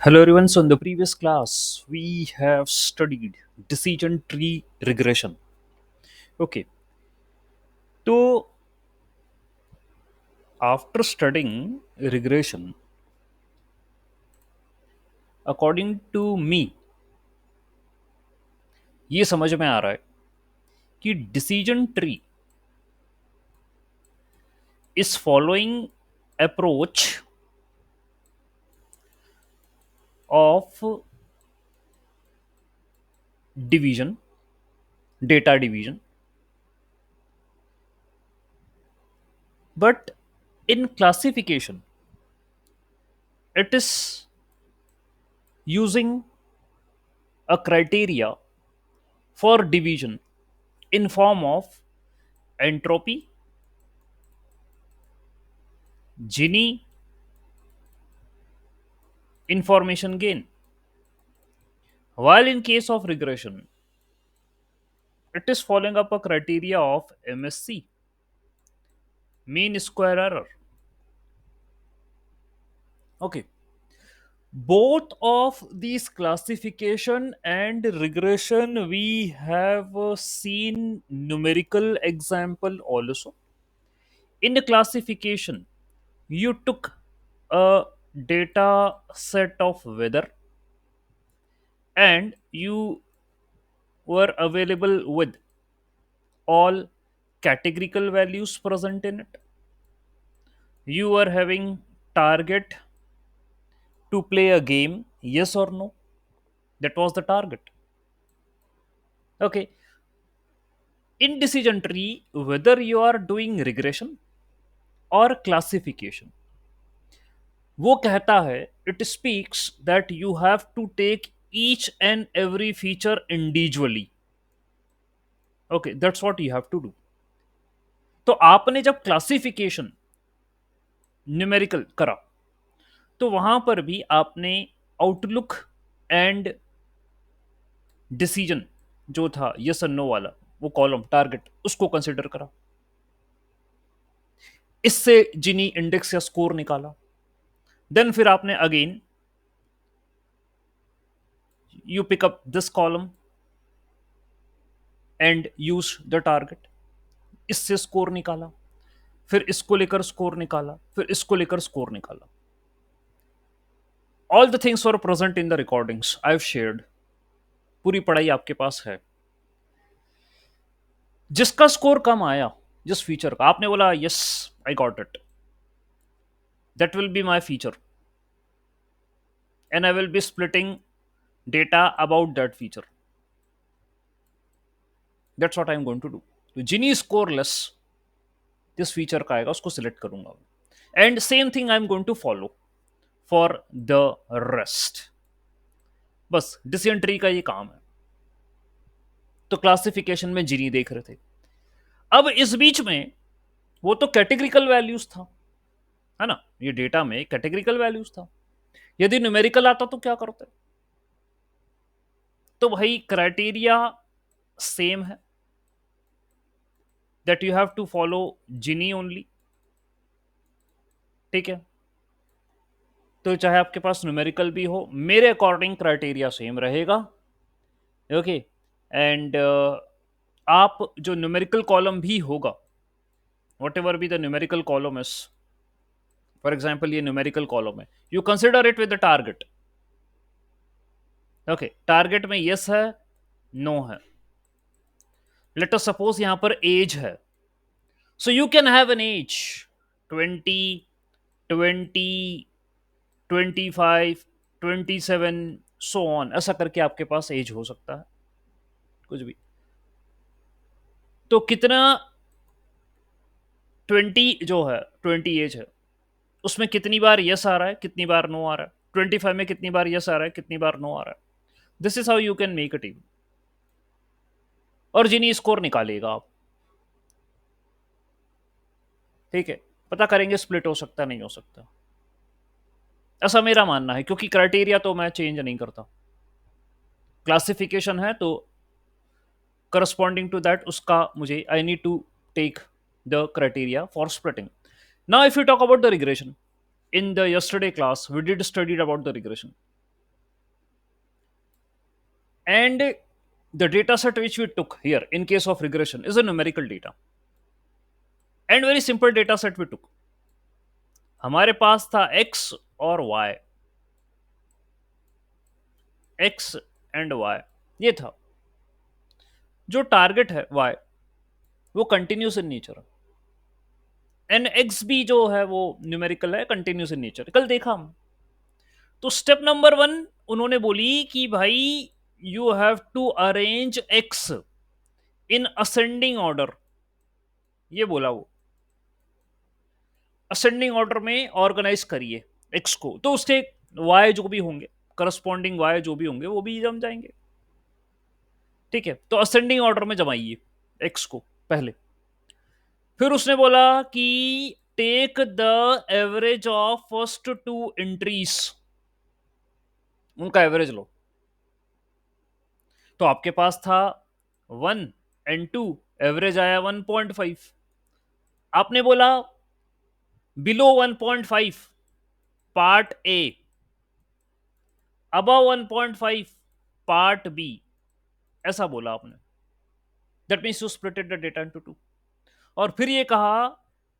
Hello everyone. So in the previous class, we have studied decision tree regression. Okay. So after studying regression, according to me, ये समझ में आ रहा है कि decision tree is following approach of division, data division, but in classification, it is using a criteria for division in form of entropy, Gini, information gain. While in case of regression, it is following up a criteria of MSC, mean square error. Okay. Both of these classification and regression, we have seen numerical example also. In the classification, you took a data set of weather and you were available with all categorical values present in it. You were having target to play a game, yes or no? That was the target. Okay. In decision tree, whether you are doing regression or classification, वो कहता है, it speaks that you have to take each and every feature individually. Okay, that's what you have to do. तो आपने जब classification numerical करा, तो वहां पर भी आपने आउटलुक एंड डिसीजन जो था यस और नो वाला, वो कॉलम टारगेट, उसको कंसिडर करा, इससे जिनी इंडेक्स या स्कोर निकाला. देन फिर आपने again you pick up this column and use the target, इससे स्कोर निकाला, फिर इसको लेकर स्कोर निकाला, फिर इसको लेकर स्कोर निकाला. All the things were present in the recordings I have shared. पूरी पढ़ाई आपके पास है. जिसका स्कोर कम आया, जिस फीचर का आपने बोला yes I got it, that will be my feature and I will be splitting data about that feature. That's what I'm going to do. तो जिनी स्कोर लेस जिस फीचर का आएगा उसको सिलेक्ट करूंगा. And same thing I am going to follow for the rest. बस decision tree का ये काम है. तो क्लासिफिकेशन में जिनी देख रहे थे. अब इस बीच में वो तो कैटेगरिकल वैल्यूज था, है ना. ये डेटा में कैटेगरिकल वैल्यूज था. यदि न्यूमेरिकल आता तो क्या करते? तो भाई क्राइटेरिया सेम है, that you have to follow Gini only. ठीक है. तो चाहे आपके पास न्यूमेरिकल भी हो, मेरे अकॉर्डिंग क्राइटेरिया सेम रहेगा. ओके. एंड आप जो न्यूमेरिकल कॉलम भी होगा, whatever be the numerical column is, for example ये न्यूमेरिकल कॉलम है, you consider it with the target. Okay. Target में यस है, नो है. लेट अस सपोज यहां पर एज है, so you can have an age 20, 20, 25, 27, so on, ऐसा करके आपके पास एज हो सकता है कुछ भी. तो कितना 20 जो है, 20 एज है, उसमें कितनी बार यस आ रहा है, कितनी बार नो आ रहा है. 25 में कितनी बार यस आ रहा है, कितनी बार नो आ रहा है. This is how you can make a team. और जिनी स्कोर निकालेगा आप. ठीक है. पता करेंगे स्प्लिट हो सकता नहीं हो सकता, ऐसा मेरा मानना है, क्योंकि क्राइटेरिया तो मैं चेंज नहीं करता. क्लासिफिकेशन है तो करस्पॉन्डिंग टू दैट उसका मुझे I need to take the criteria for splitting. Now if you talk about the regression, in the yesterday class we did studied about the regression. And the data set which we took here in case of regression is a numerical data, and very simple data set we took. हमारे पास था x और y, x and y, ये था। जो target है y वो continuous in nature, and x भी जो है वो न्यूमेरिकल है, कंटिन्यूस इन नेचर, कल देखा हम। तो स्टेप नंबर वन उन्होंने बोली कि भाई you have to arrange X in ascending order, ये बोला वो, असेंडिंग ऑर्डर में ऑर्गेनाइज करिए एक्स को, तो उसके वाई जो भी होंगे, करस्पॉन्डिंग वाई जो भी होंगे वो भी जम जाएंगे। ठीक है, तो असेंडिंग ऑर्डर में जमाइए एक्स को पहले। फिर उसने बोला कि take the average of first two entries, उनका एवरेज लो। तो आपके पास था 1 and 2, एवरेज आया 1.5। आपने बोला below 1.5 part A, above 1.5 part B, ऐसा बोला आपने। That means you splitted the data into two. और फिर ये कहा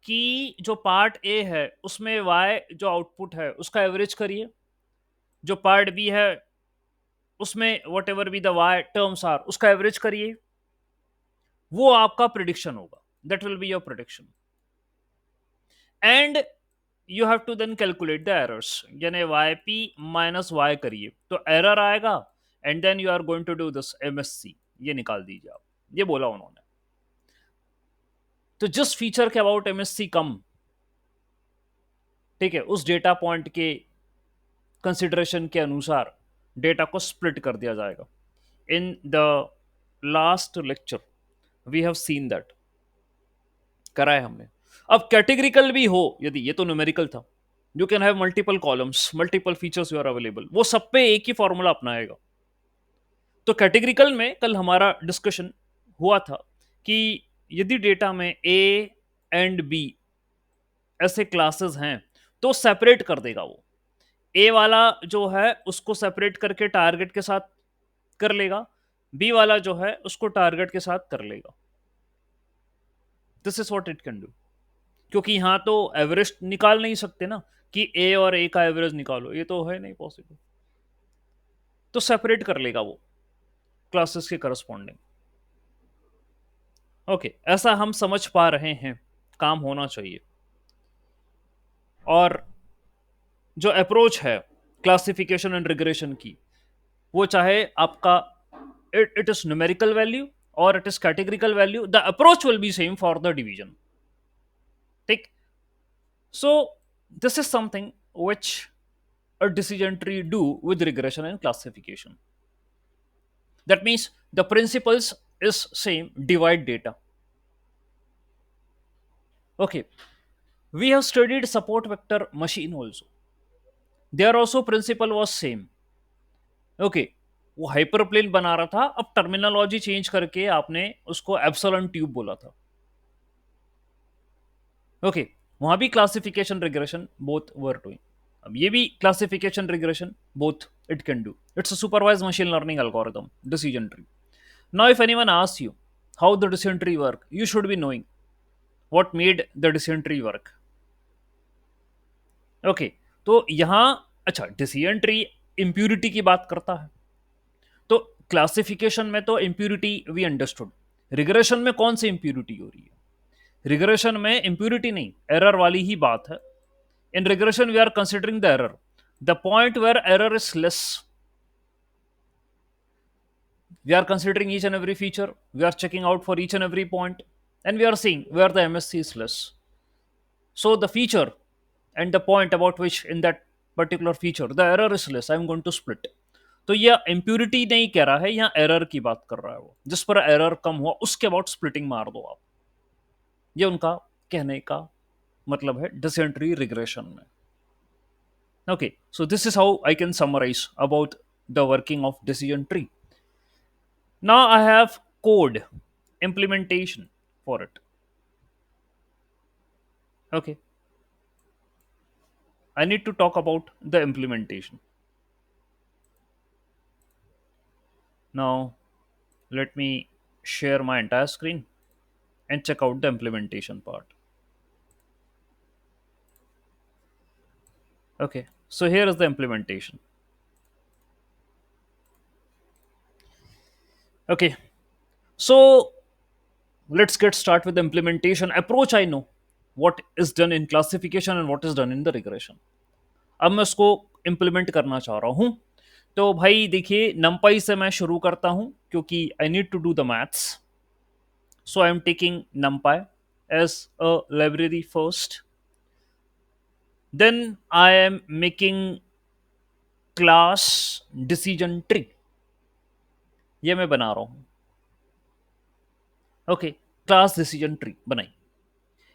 कि जो पार्ट ए है उसमें वाई जो आउटपुट है उसका एवरेज करिए, जो पार्ट बी है उसमें whatever be the Y terms are उसका एवरेज करिए, वो आपका प्रिडिक्शन होगा, that will be your prediction. And you have to then calculate the errors, यानी वाई पी माइनस वाई करिए तो एरर आएगा, and then you are going to do this MSC, ये निकाल दीजिए आप, ये बोला उन्होंने। तो जिस फीचर के अबाउट एमएससी कम, ठीक है, उस डेटा पॉइंट के कंसिडरेशन के अनुसार डेटा को स्प्लिट कर दिया जाएगा। In the last lecture we have seen that, करा है हमने। अब कैटेगरिकल भी हो यदि, ये तो न्यूमेरिकल था, you can have multiple columns, multiple features you are available, वो सब पे एक ही फॉर्मूला अपनाएगा। तो कैटेगरिकल में कल हमारा डिस्कशन हुआ था कि यदि डेटा में ए एंड बी ऐसे क्लासेस हैं तो सेपरेट कर देगा वो। ए वाला जो है उसको सेपरेट करके टारगेट के साथ कर लेगा, बी वाला जो है उसको टारगेट के साथ कर लेगा। This is what it can do. क्योंकि यहां तो एवरेज निकाल नहीं सकते ना कि ए और ए का एवरेज निकालो, ये तो है नहीं पॉसिबल। तो सेपरेट कर लेगा वो क्लासेस के करस्पॉन्डिंग। ओके, ऐसा हम समझ पा रहे हैं, काम होना चाहिए। और जो अप्रोच है क्लासिफिकेशन एंड रिग्रेशन की, वो चाहे आपका इट इज न्यूमेरिकल वैल्यू और it is categorical value, the approach will be same for the division. ठीक। So this is something which a decision tree do with regression and classification. That means the principles is same, divide data. Okay, we have studied support vector machine also, there also principle was same. Okay, वो hyperplane बना रहा था, अब terminology change करके आपने उसको epsilon tube बोला था। ओके, वहां भी classification regression both were doing, अब ये भी classification regression both it can do. It's a supervised machine learning algorithm decision tree. Now, if anyone asks you how the decision tree work, you should be knowing what made the decision tree work. Okay, तो यहाँ अच्छा decision tree impurity की बात करता है, तो classification में तो इम्प्यूरिटी वी अंडरस्टूड, रिग्रेशन में कौन सी इम्प्यूरिटी हो रही है? रिग्रेशन में इम्प्यूरिटी नहीं, एरर वाली ही बात है। In regression we are considering the error, the point where error is less, we are considering each and every feature, we are checking out for each and every point, and we are seeing where the MSC is less. So the feature and the point about which in that particular feature the error is less, I am going to split. तो ये impurity नहीं कह रहा है, यहाँ error की बात कर रहा है वो, जिस पर एरर कम हुआ उसके अबाउट स्प्लिटिंग मार दो आप, ये उनका कहने का मतलब है डिसीजन ट्री रिग्रेशन में। Okay, so this is how I can summarize about the working of decision tree. Now I have code implementation for it. Okay. I need to talk about the implementation. Now let me share my entire screen and check out the implementation part. Okay, so here is the implementation. Okay, so let's get start with the implementation approach. I know what is done in classification and what is done in the regression. अब मैं उसको implement करना चाह रहा हूँ. तो भाई देखिए numpy से मैं शुरू करता हूँ क्योंकि I need to do the maths. So I am taking numpy as a library first. Then I am making class decision tree. ये मैं बना रहा हूँ. ओके, क्लास डिसीजन ट्री बनाई.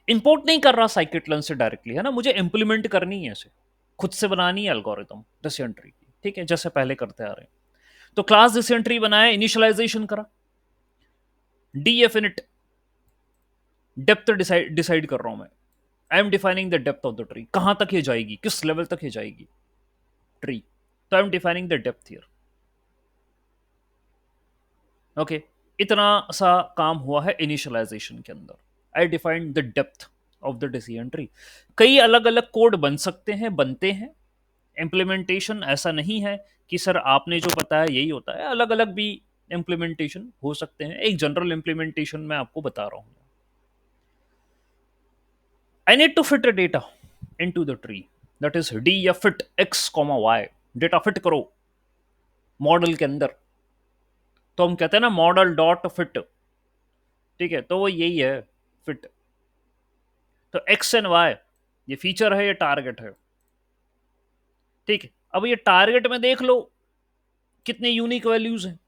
इंपोर्ट नहीं कर रहा साइकिट से डायरेक्टली, है ना, मुझे इंप्लीमेंट करनी है इसे, खुद से बनानी है एल्गोरिथम डिसीजन ट्री की. ठीक है, जैसे पहले करते आ रहे हैं. तो क्लास डिसीजन ट्री बनाया, इनिशियलाइजेशन करा, डीएफिनिट डेप्थ डिसाइड कर रहा हूं मैं. आई am defining the depth of the tree, कहां तक ये जाएगी, किस लेवल तक ये जाएगी ट्री. तो I am defining the depth here. Okay, इतना सा काम हुआ है इनिशियलाइजेशन के अंदर. I defined the depth of the decision tree. कई अलग अलग कोड बन सकते हैं, बनते हैं. इम्प्लीमेंटेशन ऐसा नहीं है कि सर आपने जो बताया यही होता है, अलग अलग भी इम्प्लीमेंटेशन हो सकते हैं. एक जनरल इम्प्लीमेंटेशन मैं आपको बता रहा हूं. I need to fit data into the tree, that is D या fit X comma Y. Data fit करो मॉडल के अंदर. तो हम कहते हैं ना मॉडल डॉट फिट. ठीक है, तो वो यही है फिट. तो एक्स एंड वाई ये फीचर है, ये टारगेट है. ठीक है, अब ये टारगेट में देख लो कितने यूनिक वैल्यूज हैं.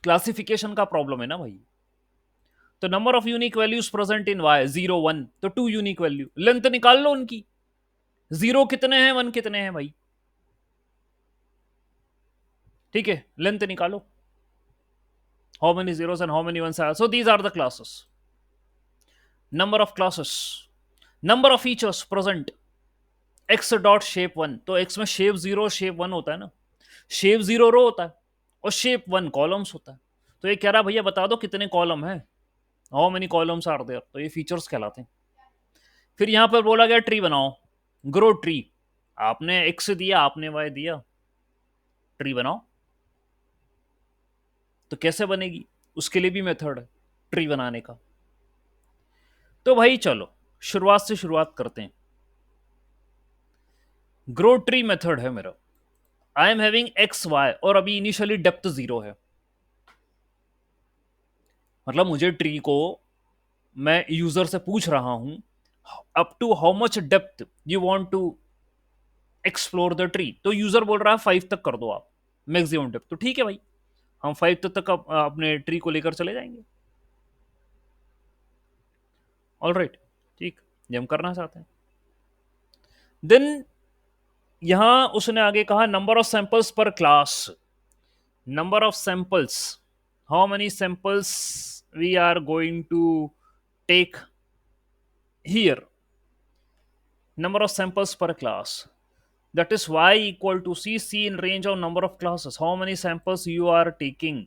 क्लासिफिकेशन का प्रॉब्लम है ना भाई. तो number of unique values present in Y 0 1, तो 2 यूनिक वैल्यू. लेंथ निकाल लो उनकी, 0 कितने हैं, 1 कितने हैं भाई. ठीक है, लेंथ निकालो, how many zeros and how many ones are. So these are the classes. Number of classes, number of features present, x dot shape 1. तो x में shape 0 shape 1 होता है ना. shape 0 रो होता है और shape 1 कॉलम्स होता है. तो ये कह रहा भैया बता दो कितने कॉलम है, how many columns are there. तो ये फीचर्स कहलाते हैं. फिर यहां पर बोला गया ट्री बनाओ, ग्रो ट्री. आपने एक्स दिया, आपने वाई दिया, ट्री बनाओ. तो कैसे बनेगी, उसके लिए भी मेथड है ट्री बनाने का. तो भाई चलो शुरुआत से शुरुआत करते हैं. ग्रो ट्री मेथड है मेरा. I am having X Y और अभी इनिशियली डेप्थ 0 है. मतलब मुझे ट्री को, मैं यूजर से पूछ रहा हूं up to how much depth you want to explore the tree. तो यूजर बोल रहा है 5 तक कर दो आप मैक्सिमम डेप्थ. तो ठीक है भाई, हम 5 तक अपने ट्री को लेकर चले जाएंगे. ऑल राइट, ठीक, ये हम करना चाहते हैं. देन यहां उसने आगे कहा नंबर ऑफ सैंपल्स पर class. Number of samples, how many samples we are going to take here. number of samples per class, that is y equal to c in range of number of classes, how many samples you are taking.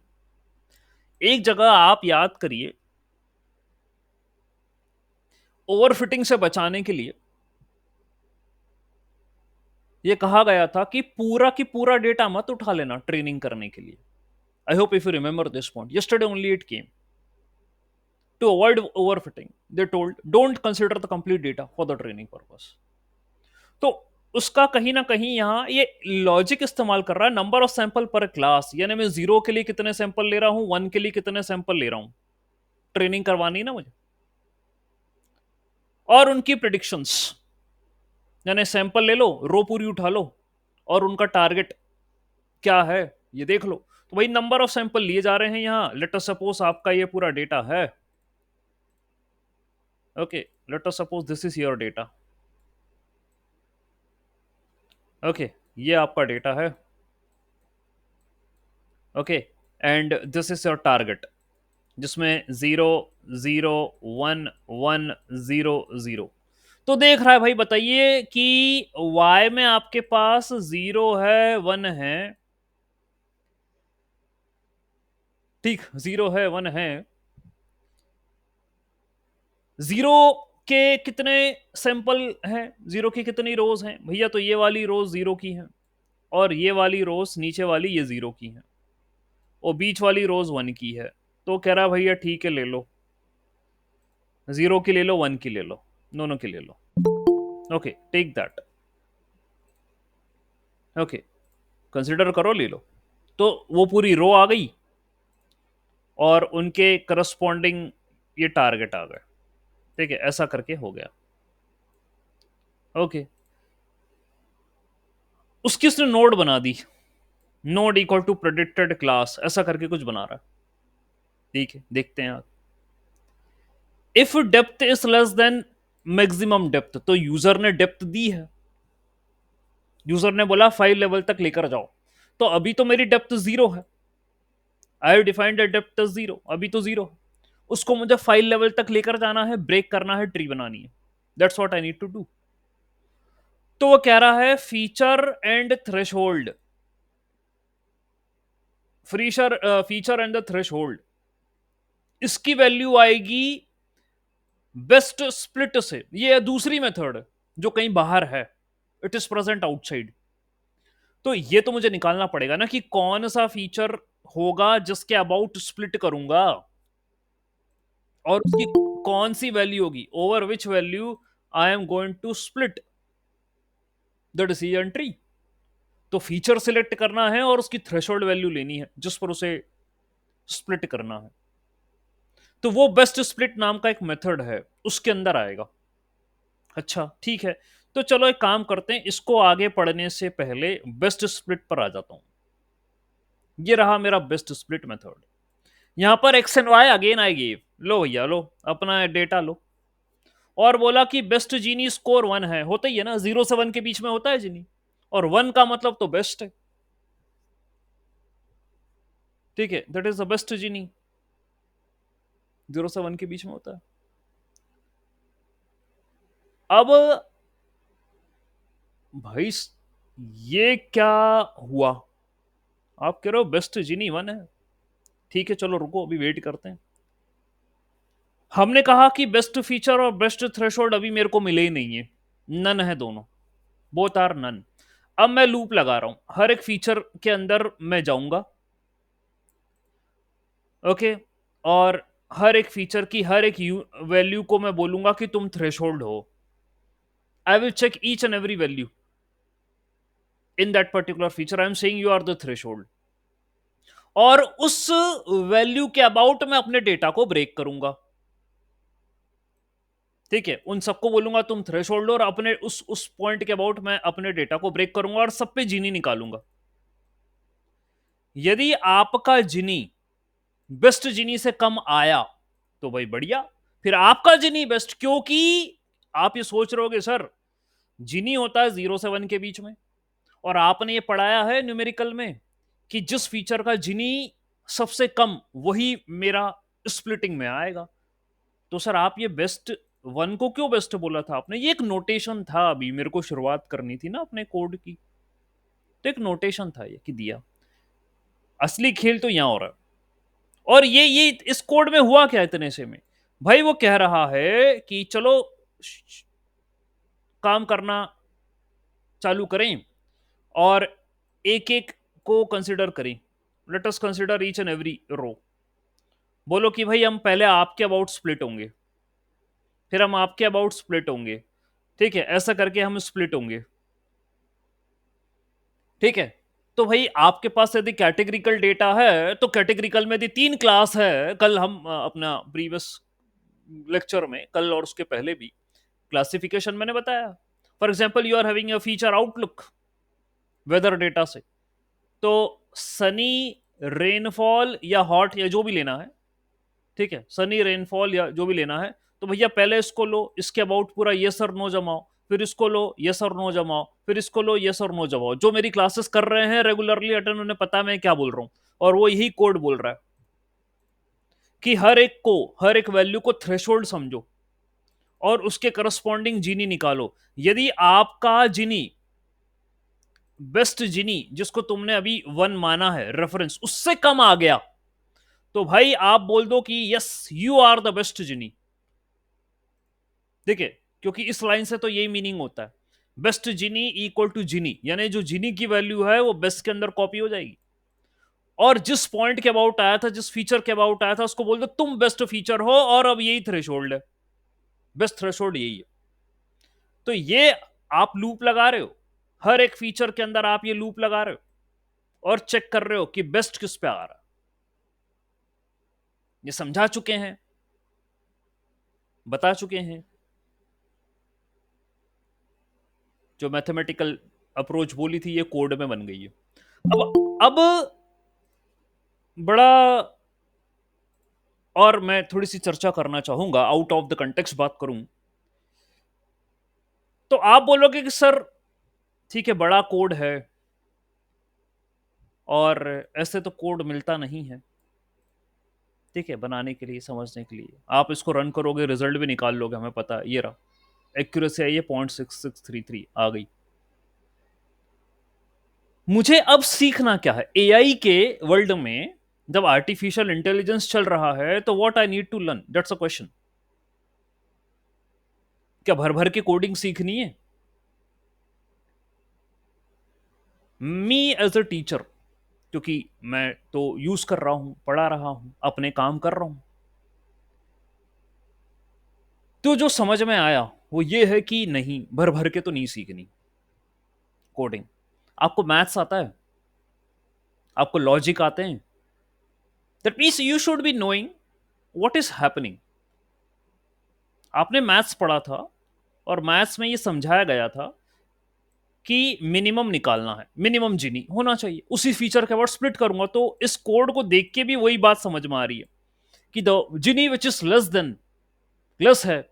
एक जगह आप याद करिए, overfitting से बचाने के लिए यह कहा गया था कि पूरा की पूरा डेटा मत उठा लेना ट्रेनिंग करने के लिए. I hope if you remember this point, yesterday only it came. To avoid overfitting, they told don't consider the complete data for the training purpose. तो उसका कहीं ना कहीं यहां ये लॉजिक इस्तेमाल कर रहा है नंबर ऑफ सैंपल पर क्लास. यानी मैं 0 के लिए कितने सैंपल ले रहा हूं, 1 के लिए कितने सैंपल ले रहा हूं. ट्रेनिंग करवानी ना मुझे. और उनकी प्रिडिक्शंस, यानी सैंपल ले लो, रो पूरी उठा लो और उनका टारगेट क्या है ये देख लो. तो भाई नंबर ऑफ सैंपल लिए जा रहे हैं यहां. लेट अस सपोज आपका ये पूरा डेटा है. Okay, late us suppose this is your data. Okay, ये आपका डेटा है. Okay, and this is your target जिसमें 0 0 1 1 0 0. तो देख रहा है भाई, बताइए कि y में आपके पास 0 है, 1 है, ठीक, 0 है, 1 है। 0 के कितने सैंपल हैं, 0 की कितनी रोज हैं भैया? तो ये वाली रोज 0 की है, और ये वाली रोज नीचे वाली ये 0 की है, और बीच वाली रोज 1 की है। तो कह रहा भैया ठीक है ले लो, 0 की ले लो, 1 की ले लो, दोनों की ले लो। Okay, take that. Okay, consider करो, ले लो। तो वो पूरी रो आ गई, और उनके करस्पॉन्डिंग ये टारगेट आ गए। ठीक है, ऐसा करके हो गया। ओके, उसकी उसने नोड बना दी, node equal to predicted class, ऐसा करके कुछ बना रहा है। ठीक है, देखते हैं आप। If depth is less then maximum depth, तो यूजर ने डेप्थ दी है, यूजर ने बोला 5 लेवल तक लेकर जाओ, तो अभी तो मेरी डेप्थ 0 है। आई हैव डिफाइंड डेप्थ 0, अभी तो 0 है। उसको मुझे 5 लेवल तक लेकर जाना है, ब्रेक करना है, ट्री बनानी है। That's what I need to do. तो वो कह रहा है feature and threshold, feature and the threshold, इसकी वैल्यू आएगी बेस्ट स्प्लिट से। ये दूसरी मेथड जो कहीं बाहर है, इट इज प्रेजेंट आउटसाइड। तो ये तो मुझे निकालना पड़ेगा ना कि कौन सा फीचर होगा जिसके अबाउट स्प्लिट करूंगा, और उसकी कौन सी वैल्यू होगी, over which value I am going to split the decision tree. तो फीचर सिलेक्ट करना है और उसकी थ्रेशोल्ड वैल्यू लेनी है जिस पर उसे स्प्लिट करना है। तो वो बेस्ट स्प्लिट नाम का एक मेथड है, उसके अंदर आएगा। अच्छा ठीक है, तो चलो एक काम करते हैं, इसको आगे पढ़ने से पहले बेस्ट स्प्लिट पर आ जाता हूं। ये रहा मेरा बेस्ट स्प्लिट मेथड। यहां पर X and Y again I give, लो भैया लो, अपना डेटा लो, और बोला कि बेस्ट जीनी स्कोर 1 है। होता ही है ना, 0 से 1 के बीच में होता है जीनी, और 1 का मतलब तो बेस्ट है। ठीक है, दैट इज द बेस्ट जीनी, 0 से 1 के बीच में होता है। अब भाई ये क्या हुआ? आप कह रहे हो बेस्ट जीनी 1 है, ठीक है चलो रुको अभी वेट करते हैं। हमने कहा कि बेस्ट फीचर और बेस्ट थ्रेशोल्ड अभी मेरे को मिले ही नहीं है, नन है दोनों, बोथ आर नन। अब मैं लूप लगा रहा हूं, हर एक फीचर के अंदर मैं जाऊंगा, ओके, और हर एक फीचर की हर एक वैल्यू को मैं बोलूंगा कि तुम थ्रेशोल्ड हो। I will check each and every value in that particular feature, I am saying you are the threshold, और उस वैल्यू के अबाउट मैं अपने डेटा को ब्रेक करूंगा। ठीक है, उन सबको बोलूंगा तुम थ्रेशोल्ड, और अपने उस पॉइंट के अबाउट मैं अपने डेटा को ब्रेक करूंगा और सब पे जीनी निकालूंगा। यदि आपका जिनी बेस्ट जिनी से कम आया तो भाई बढ़िया, फिर आपका जिनी बेस्ट, क्योंकि आप ये सोच रहे होगे सर जिनी होता है 0 से 1 के बीच में, और आपने ये पढ़ाया है न्यूमेरिकल में कि जिस फीचर का जिनी सबसे कम वही मेरा स्प्लिटिंग में आएगा। तो सर आप ये बेस्ट 1 को क्यों बेस्ट बोला था आपने? ये एक नोटेशन था, अभी मेरे को शुरुआत करनी थी ना अपने कोड की, तो एक नोटेशन था ये कि दिया। असली खेल तो यहां हो रहा है। और ये इस कोड में हुआ क्या इतने से में? भाई वो कह रहा है कि चलो काम करना चालू करें और एक एक को कंसिडर करें। Let us consider each and every row. बोलो कि भाई हम पहले आपके अबाउट स्प्लिट होंगे, फिर हम आपके अबाउट स्प्लिट होंगे, ठीक है, ऐसा करके हम स्प्लिट होंगे। ठीक है, तो भाई आपके पास यदि कैटेगरिकल डेटा है तो कैटेगरिकल में यदि 3 क्लास है, कल हम अपना प्रीवियस लेक्चर में, कल और उसके पहले भी क्लासिफिकेशन मैंने बताया। For example you are having a feature outlook weather data से, तो सनी, रेनफॉल या हॉट या जो भी लेना है, ठीक है, सनी रेनफॉल या जो भी लेना है, तो भैया पहले इसको लो, इसके अबाउट पूरा यस और नो जमाओ, फिर इसको लो यस और नो जमाओ, फिर इसको लो यस और नो जमाओ। जो मेरी क्लासेस कर रहे हैं रेगुलरली अटेंड, उन्हें पता मैं क्या बोल रहा हूं, और वो यही कोड बोल रहा है कि हर एक को, हर एक वैल्यू को थ्रेशोल्ड समझो और उसके करस्पॉन्डिंग जीनी निकालो। यदि आपका जीनी बेस्ट जीनी जिसको तुमने अभी 1 माना है रेफरेंस, उससे कम आ गया, तो भाई आप बोल दो कि yes you are the best Gini. देखिए, क्योंकि इस लाइन से तो यही मीनिंग होता है, बेस्ट जिनी इक्वल टू जिनी, यानी जो जिनी की वैल्यू है वो बेस्ट के अंदर कॉपी हो जाएगी। और जिस पॉइंट के अबाउट आया था, जिस फीचर के अबाउट आया था, उसको बोल दो तुम बेस्ट फीचर हो, और अब यही थ्रेशोल्ड है, बेस्ट थ्रेशोल्ड यही है। तो ये आप लूप लगा रहे हो, हर एक फीचर के अंदर आप ये लूप लगा रहे हो और चेक कर रहे हो कि बेस्ट किस पे आ रहा है। ये समझा चुके हैं, बता चुके हैं। जो मैथमेटिकल अप्रोच बोली थी, ये कोड में बन गई है। अब बड़ा, और मैं थोड़ी सी चर्चा करना चाहूंगा, आउट ऑफ द कंटेक्स्ट बात करूं, तो आप बोलोगे कि सर ठीक है बड़ा कोड है, और ऐसे तो कोड मिलता नहीं है, ठीक है, बनाने के लिए, समझने के लिए आप इसको रन करोगे, रिजल्ट भी निकाल लोगे, हमें पता है, ये रहा एक्यूरेसी आई है 0.6633 आ गई। मुझे अब सीखना क्या है एआई के वर्ल्ड में? जब आर्टिफिशियल इंटेलिजेंस चल रहा है, तो what I need to learn, that's a question. क्या भर भर के कोडिंग सीखनी है? मी एज अ टीचर, क्योंकि मैं तो यूज कर रहा हूं, पढ़ा रहा हूं, अपने काम कर रहा हूं, तो जो समझ में आया वो ये है कि नहीं, भर भर के तो नहीं सीखनी कोडिंग। आपको मैथ्स आता है, आपको लॉजिक आते हैं, that means you should be knowing what is happening. आपने मैथ्स पढ़ा था, और मैथ्स में ये समझाया गया था कि मिनिमम निकालना है, मिनिमम जीनी होना चाहिए, उसी फीचर के बाद स्प्लिट करूंगा, तो इस कोड को देख के भी वही बात समझ में आ रही है कि the Gini which is less than, less है,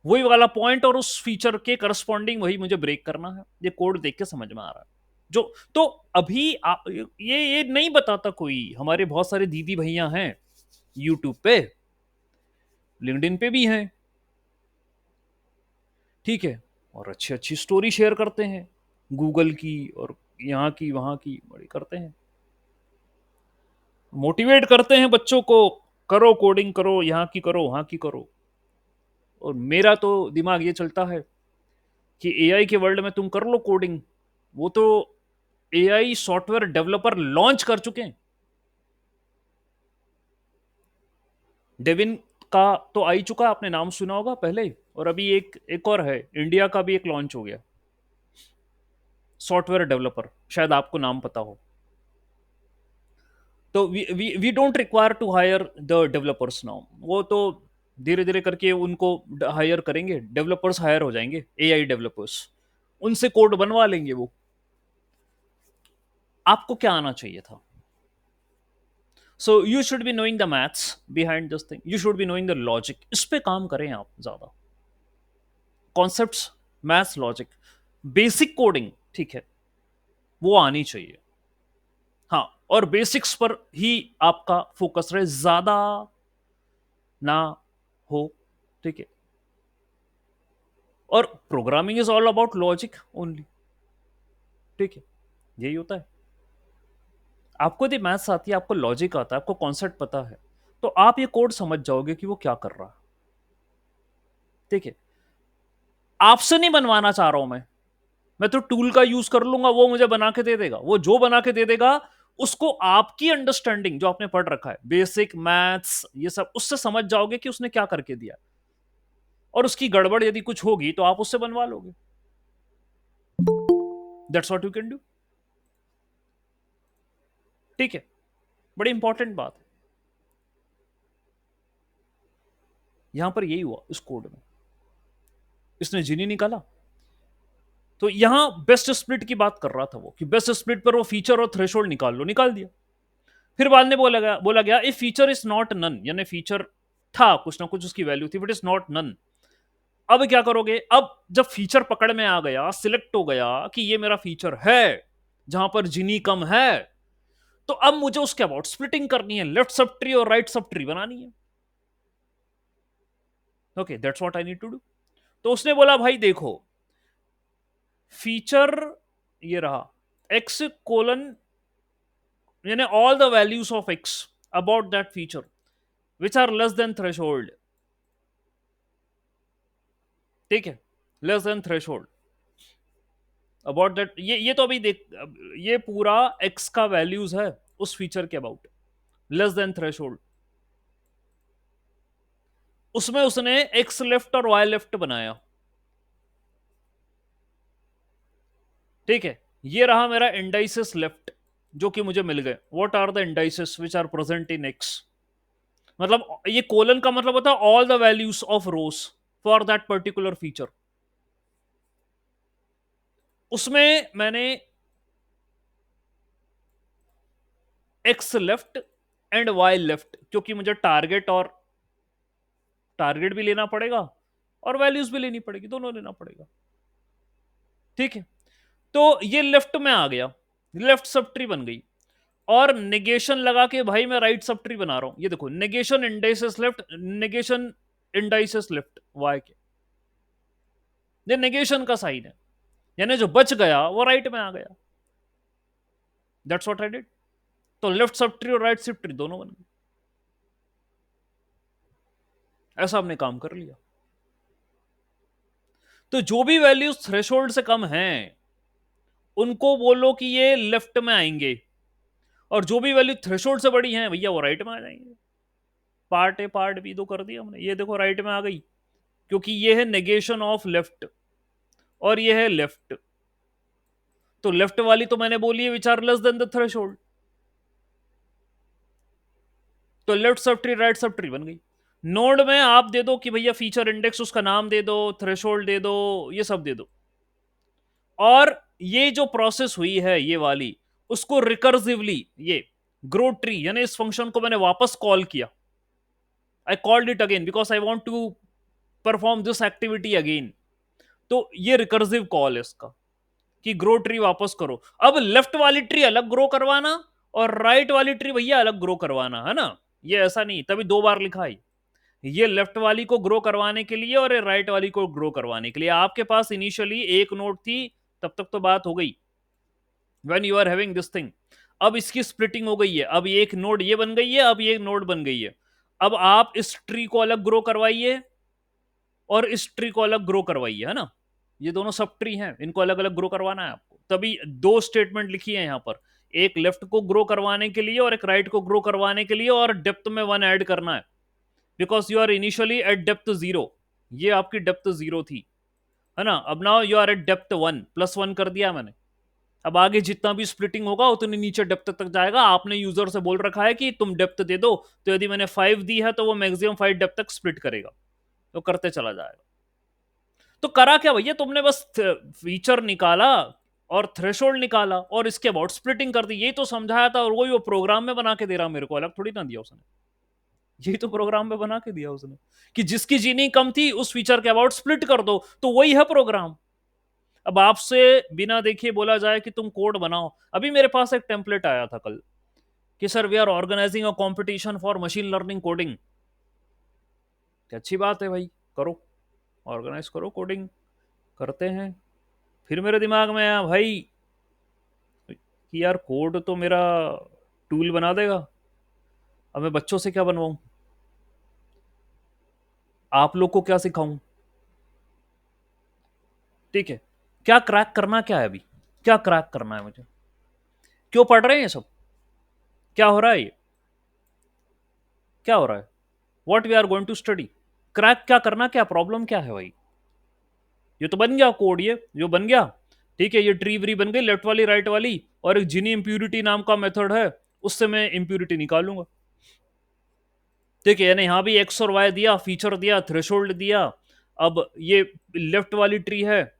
वही वाला पॉइंट, और उस फीचर के करस्पॉन्डिंग वही मुझे ब्रेक करना है। ये कोड देख के समझ में आ रहा है। जो तो अभी ये नहीं बताता कोई, हमारे बहुत सारे दीदी भैया हैं यूट्यूब पे, लिंक्डइन पे भी हैं, ठीक है, और अच्छी अच्छी स्टोरी शेयर करते हैं, गूगल की और यहाँ की वहाँ की बड़ी करते हैं, मोटिवेट करते हैं बच्चों को, करो कोडिंग करो, यहाँ की करो वहाँ की करो। और मेरा तो दिमाग ये चलता है कि एआई के वर्ल्ड में तुम कर लो कोडिंग, वो तो एआई सॉफ्टवेयर डेवलपर लॉन्च कर चुके हैं। डेविन का तो आ ही चुका, आपने नाम सुना होगा पहले, और अभी एक एक और है, इंडिया का भी एक लॉन्च हो गया, सॉफ्टवेयर डेवलपर, शायद आपको नाम पता हो। तो we don't require to hire the developers now, वो तो धीरे धीरे करके उनको हायर करेंगे, डेवलपर्स हायर हो जाएंगे, एआई डेवलपर्स, उनसे कोड बनवा लेंगे वो। आपको क्या आना चाहिए था? So you should be knowing the maths behind this thing, you should be knowing the logic, इस पे काम करें आप ज्यादा, concepts, maths, logic, basic coding, ठीक है, वो आनी चाहिए। हाँ, और बेसिक्स पर ही आपका फोकस रहे, ज्यादा ना हो, ठीक है। और programming is all about logic only, ठीक है, यही होता है। आपको यदि मैथ्स आती है, आपको लॉजिक आता है, आपको कॉन्सेप्ट पता है, तो आप ये कोड समझ जाओगे कि वो क्या कर रहा है, ठीक है। आपसे नहीं बनवाना चाह रहा हूं मैं तो टूल का यूज कर लूंगा, वो मुझे बना के दे देगा, वो जो बना के दे देगा, उसको आपकी अंडरस्टैंडिंग जो आपने पढ़ रखा है, बेसिक मैथ्स ये सब, उससे समझ जाओगे कि उसने क्या करके दिया, और उसकी गड़बड़ यदि कुछ होगी तो आप उससे बनवा लोगे। That's what you can do, ठीक है। बड़ी इंपॉर्टेंट बात है, यहां पर यही हुआ इस कोड में, इसने जीनी निकाला। तो यहां बेस्ट स्प्लिट की बात कर रहा था वो, कि बेस्ट स्प्लिट पर वो फीचर और थ्रेशोल्ड निकाल लो, निकाल दिया। फिर बाद में बोला गया if feature is not none, यानी फीचर था कुछ ना कुछ, उसकी वैल्यू थी, बट इज नॉट नन। अब क्या करोगे? अब जब फीचर पकड़ में आ गया, सिलेक्ट हो गया कि ये मेरा फीचर है जहां पर जिनी कम है, तो अब मुझे उसके अबाउट स्प्लिटिंग करनी है, लेफ्ट सब ट्री और राइट सब ट्री बनानी है। Okay, that's what I need to do. तो उसने बोला भाई देखो, फीचर ये रहा, एक्स कोलन, यानी all the values of X, about that feature which are less than threshold. ठीक है, less than threshold about that, ये तो अभी देख, ये पूरा एक्स का वैल्यूज है उस फीचर के अबाउट, लेस देन थ्रेशोल्ड। उसमें उसने एक्स लेफ्ट और वाई लेफ्ट बनाया। ठीक है, ये रहा मेरा इंडाइसिस लेफ्ट जो कि मुझे मिल गए। What are the indices which are present in X, मतलब ये कोलन का मतलब होता है all the values of rows for that particular feature. उसमें मैंने X left and Y left, क्योंकि मुझे टारगेट भी लेना पड़ेगा और वैल्यूज भी लेनी पड़ेगी, दोनों लेना पड़ेगा। ठीक है, तो ये लेफ्ट में आ गया, लेफ्ट सब ट्री बन गई। और नेगेशन लगा के भाई मैं राइट सब ट्री बना रहा हूं। ये देखो, negation indices left, negation indices left Y के, ये नेगेशन का साइन है, यानी जो बच गया वो राइट में आ गया। That's what I did. तो लेफ्ट सब ट्री और राइट सब ट्री दोनों बन गए। ऐसा हमने काम कर लिया। तो जो भी वैल्यूज थ्रेशोल्ड से कम हैं उनको बोलो कि ये लेफ्ट में आएंगे, और जो भी वैल्यू थ्रेशोल्ड से बड़ी हैं भैया वो राइट में आ जाएंगे। पार्ट ए पार्ट बी तो कर दिया हमने। ये देखो राइट में आ गई, क्योंकि ये है नेगेशन ऑफ लेफ्ट और ये है लेफ्ट। तो लेफ्ट वाली तो मैंने बोली है which are less than the threshold, तो left subtree right subtree बन गई। नोड में आप दे दो कि भैया फीचर इंडेक्स, उसका नाम दे दो, थ्रेशोल्ड दे दो, ये सब दे दो। और ये जो प्रोसेस हुई है ये वाली, उसको रिकर्सिवली ये ग्रो ट्री, यानी इस फंक्शन को मैंने वापस कॉल किया। I called it again because I want to perform this activity again. तो ये रिकर्सिव कॉल है इसका, कि ग्रो ट्री वापस करो। अब लेफ्ट वाली ट्री अलग ग्रो करवाना और राइट वाली ट्री भैया अलग ग्रो करवाना है ना। ये ऐसा नहीं, तभी दो बार लिखा है। ये लेफ्ट वाली को ग्रो करवाने के लिए और ये राइट वाली को ग्रो करवाने के लिए। आपके पास इनिशियली एक नोड थी, तब तक तो बात हो गई, when you are having this thing. अब इसकी स्प्लिटिंग हो गई है, अब एक नोड ये बन गई है, अब ये एक नोड बन गई है। अब आप इस ट्री को अलग ग्रो करवाइए और इस ट्री को अलग ग्रो करवाइए, है ना। ये दोनों सब ट्री हैं, इनको अलग अलग ग्रो करवाना है आपको। तभी दो स्टेटमेंट लिखी है यहां पर, एक लेफ्ट को ग्रो करवाने के लिए और एक राइट को ग्रो करवाने के लिए, और डेप्थ में 1 ऐड करना है, because you are initially at depth 0। ये आपकी डेप्थ 0 थी, है ना। अब now you are at depth 1, +1 कर दिया मैंने। अब आगे जितना भी स्प्लिटिंग होगा उतनी नीचे डेप्थ तक जाएगा। आपने यूजर से बोल रखा है कि तुम डेप्थ दे दो, तो यदि मैंने 5 दी है तो वो मैक्सिमम 5 डेप्थ तक स्प्लिट करेगा, तो करते चला जाएगा। तो करा क्या भैया, तुमने बस फीचर निकाला और थ्रेशोल्ड निकाला और इसके अबाउट स्प्लिटिंग कर दी, यही तो समझाया था। और वही वो प्रोग्राम में बना के दे रहा, मेरे को अलग थोड़ी ना दिया उसने। यही तो प्रोग्राम में बना के दिया उसने, कि जिसकी जीनी कम थी उस फीचर के अबाउट स्प्लिट कर दो, तो वही है प्रोग्राम। अब आपसे बिना देखे बोला जाए कि तुम कोड बनाओ। अभी मेरे पास एक टेम्पलेट आया था कल कि sir we are organizing a competition for machine learning coding. अच्छी बात है भाई, करो, ऑर्गेनाइज करो, कोडिंग करते हैं। फिर मेरे दिमाग में आया भाई कि यार कोड तो मेरा टूल बना देगा, अब मैं बच्चों से क्या बनवाऊं, आप लोग को क्या सिखाऊं। ठीक है, क्या क्रैक करना, क्या है अभी, क्या क्रैक करना है मुझे, क्यों पढ़ रहे हैं ये सब, क्या हो रहा है ये, क्या हो रहा है, what we are going to study, crack क्या करना, क्या प्रॉब्लम क्या है भाई। ये तो बन गया कोड, ये जो बन गया, ठीक है, ये ट्री व्री बन गई लेफ्ट वाली राइट वाली, और एक जिनी इंप्यूरिटी नाम का मेथड है, उससे मैं इंप्यूरिटी निकालूंगा। ठीक है, यानी यहां भी एक्स और वाई दिया, फीचर दिया, थ्रेशोल्ड दिया। अब ये लेफ्ट वाली ट्री है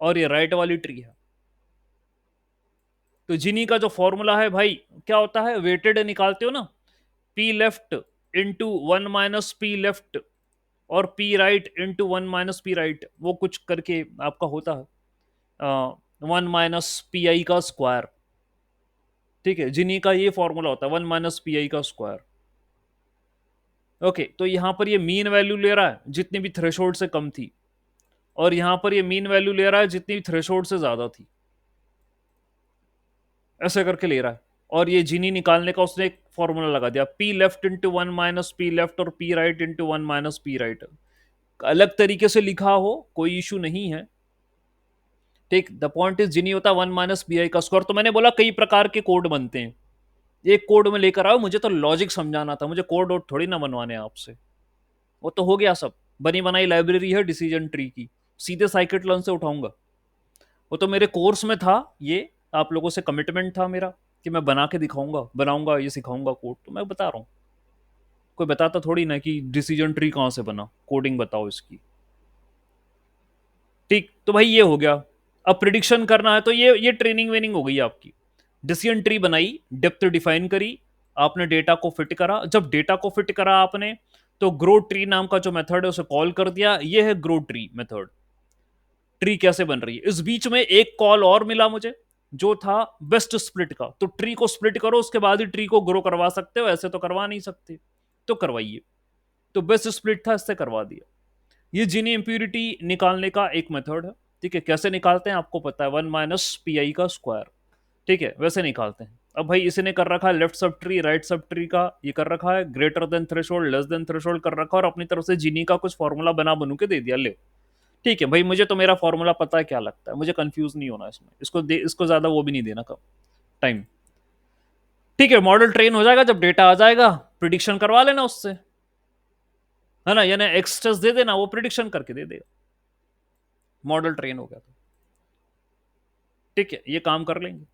और ये राइट वाली ट्री है। तो जिनी का जो फॉर्मूला है भाई, क्या होता है, वेटेड निकालते हो ना, P left into 1 - P left और P right into 1 - P right, वो कुछ करके आपका होता है 1 - पी आई का स्क्वायर। ठीक है, जिनी का ये फॉर्मूला होता है 1 - पी आई का स्क्वायर। ओके, तो यहां पर ये मीन वैल्यू ले रहा है जितनी भी थ्रेशोल्ड से कम थी, और यहां पर ये मीन वैल्यू ले रहा है जितनी भी थ्रेशोल्ड से ज्यादा थी, ऐसे करके ले रहा है। और ये जीनी निकालने का उसने एक फॉर्मूला लगा दिया, P left into one minus P left और P right into one minus P right. अलग तरीके से लिखा हो कोई इशू नहीं है, ठीक। द पॉइंट इज जीनी होता है वन माइनस बी आई का स्क्वायर। तो मैंने बोला कई प्रकार के कोड बनते हैं, एक कोड में लेकर आओ, मुझे तो लॉजिक समझाना था, मुझे कोड वोड थोड़ी ना बनवाने आपसे। वो तो हो गया सब, बनी बनाई लाइब्रेरी है डिसीजन ट्री की, सीधे साइकिट लर्न से उठाऊंगा। वो तो मेरे कोर्स में था, ये आप लोगों से कमिटमेंट था मेरा कि मैं बना के दिखाऊंगा, बनाऊंगा, ये सिखाऊंगा कोड, तो मैं बता रहा हूँ। कोई बताता थोड़ी ना कि डिसीजन ट्री कहां से बना, कोडिंग बताओ इसकी, ठीक। तो भाई ये हो गया। अब प्रिडिक्शन करना है तो ये ट्रेनिंग वेनिंग हो गई आपकी। डिसीजन ट्री बनाई, डेप्थ डिफाइन करी, आपने डेटा को फिट करा। जब डेटा को फिट करा आपने, तो ग्रो ट्री नाम का जो मेथड है उसे कॉल कर दिया। ये है ग्रो ट्री मेथड। ट्री कैसे बन रही है, इस बीच में एक कॉल और मिला मुझे जो था बेस्ट स्प्लिट का। तो ट्री को स्प्लिट करो, उसके बाद ही ट्री को ग्रो करवा सकते हो, ऐसे तो करवा नहीं सकते, तो करवाइए। तो बेस्ट स्प्लिट था, इससे करवा दिया। ये जीनी इंप्यूरिटी निकालने का एक मेथड है, ठीक है। कैसे निकालते हैं आपको पता है, वन माइनस पी आई का स्क्वायर, ठीक है, वैसे निकालते हैं। अब भाई इसने कर रखा है left subtree right sub tree का, ये कर रखा है greater than threshold less than threshold कर रखा है, और अपनी तरफ से जीनी का कुछ फॉर्मूला बना बनू के दे दिया, ले। ठीक है भाई, मुझे तो मेरा फॉर्मूला पता है क्या लगता है, मुझे कंफ्यूज नहीं होना इसमें, इसको ज्यादा वो भी नहीं देना कब टाइम। ठीक है, मॉडल ट्रेन हो जाएगा, जब डेटा आ जाएगा प्रिडिक्शन करवा लेना उससे, है ना, यानी एक्स टेस्ट दे देना, वो प्रिडिक्शन करके दे देगा, मॉडल ट्रेन हो गया तो। ठीक है, ये काम कर लेंगे।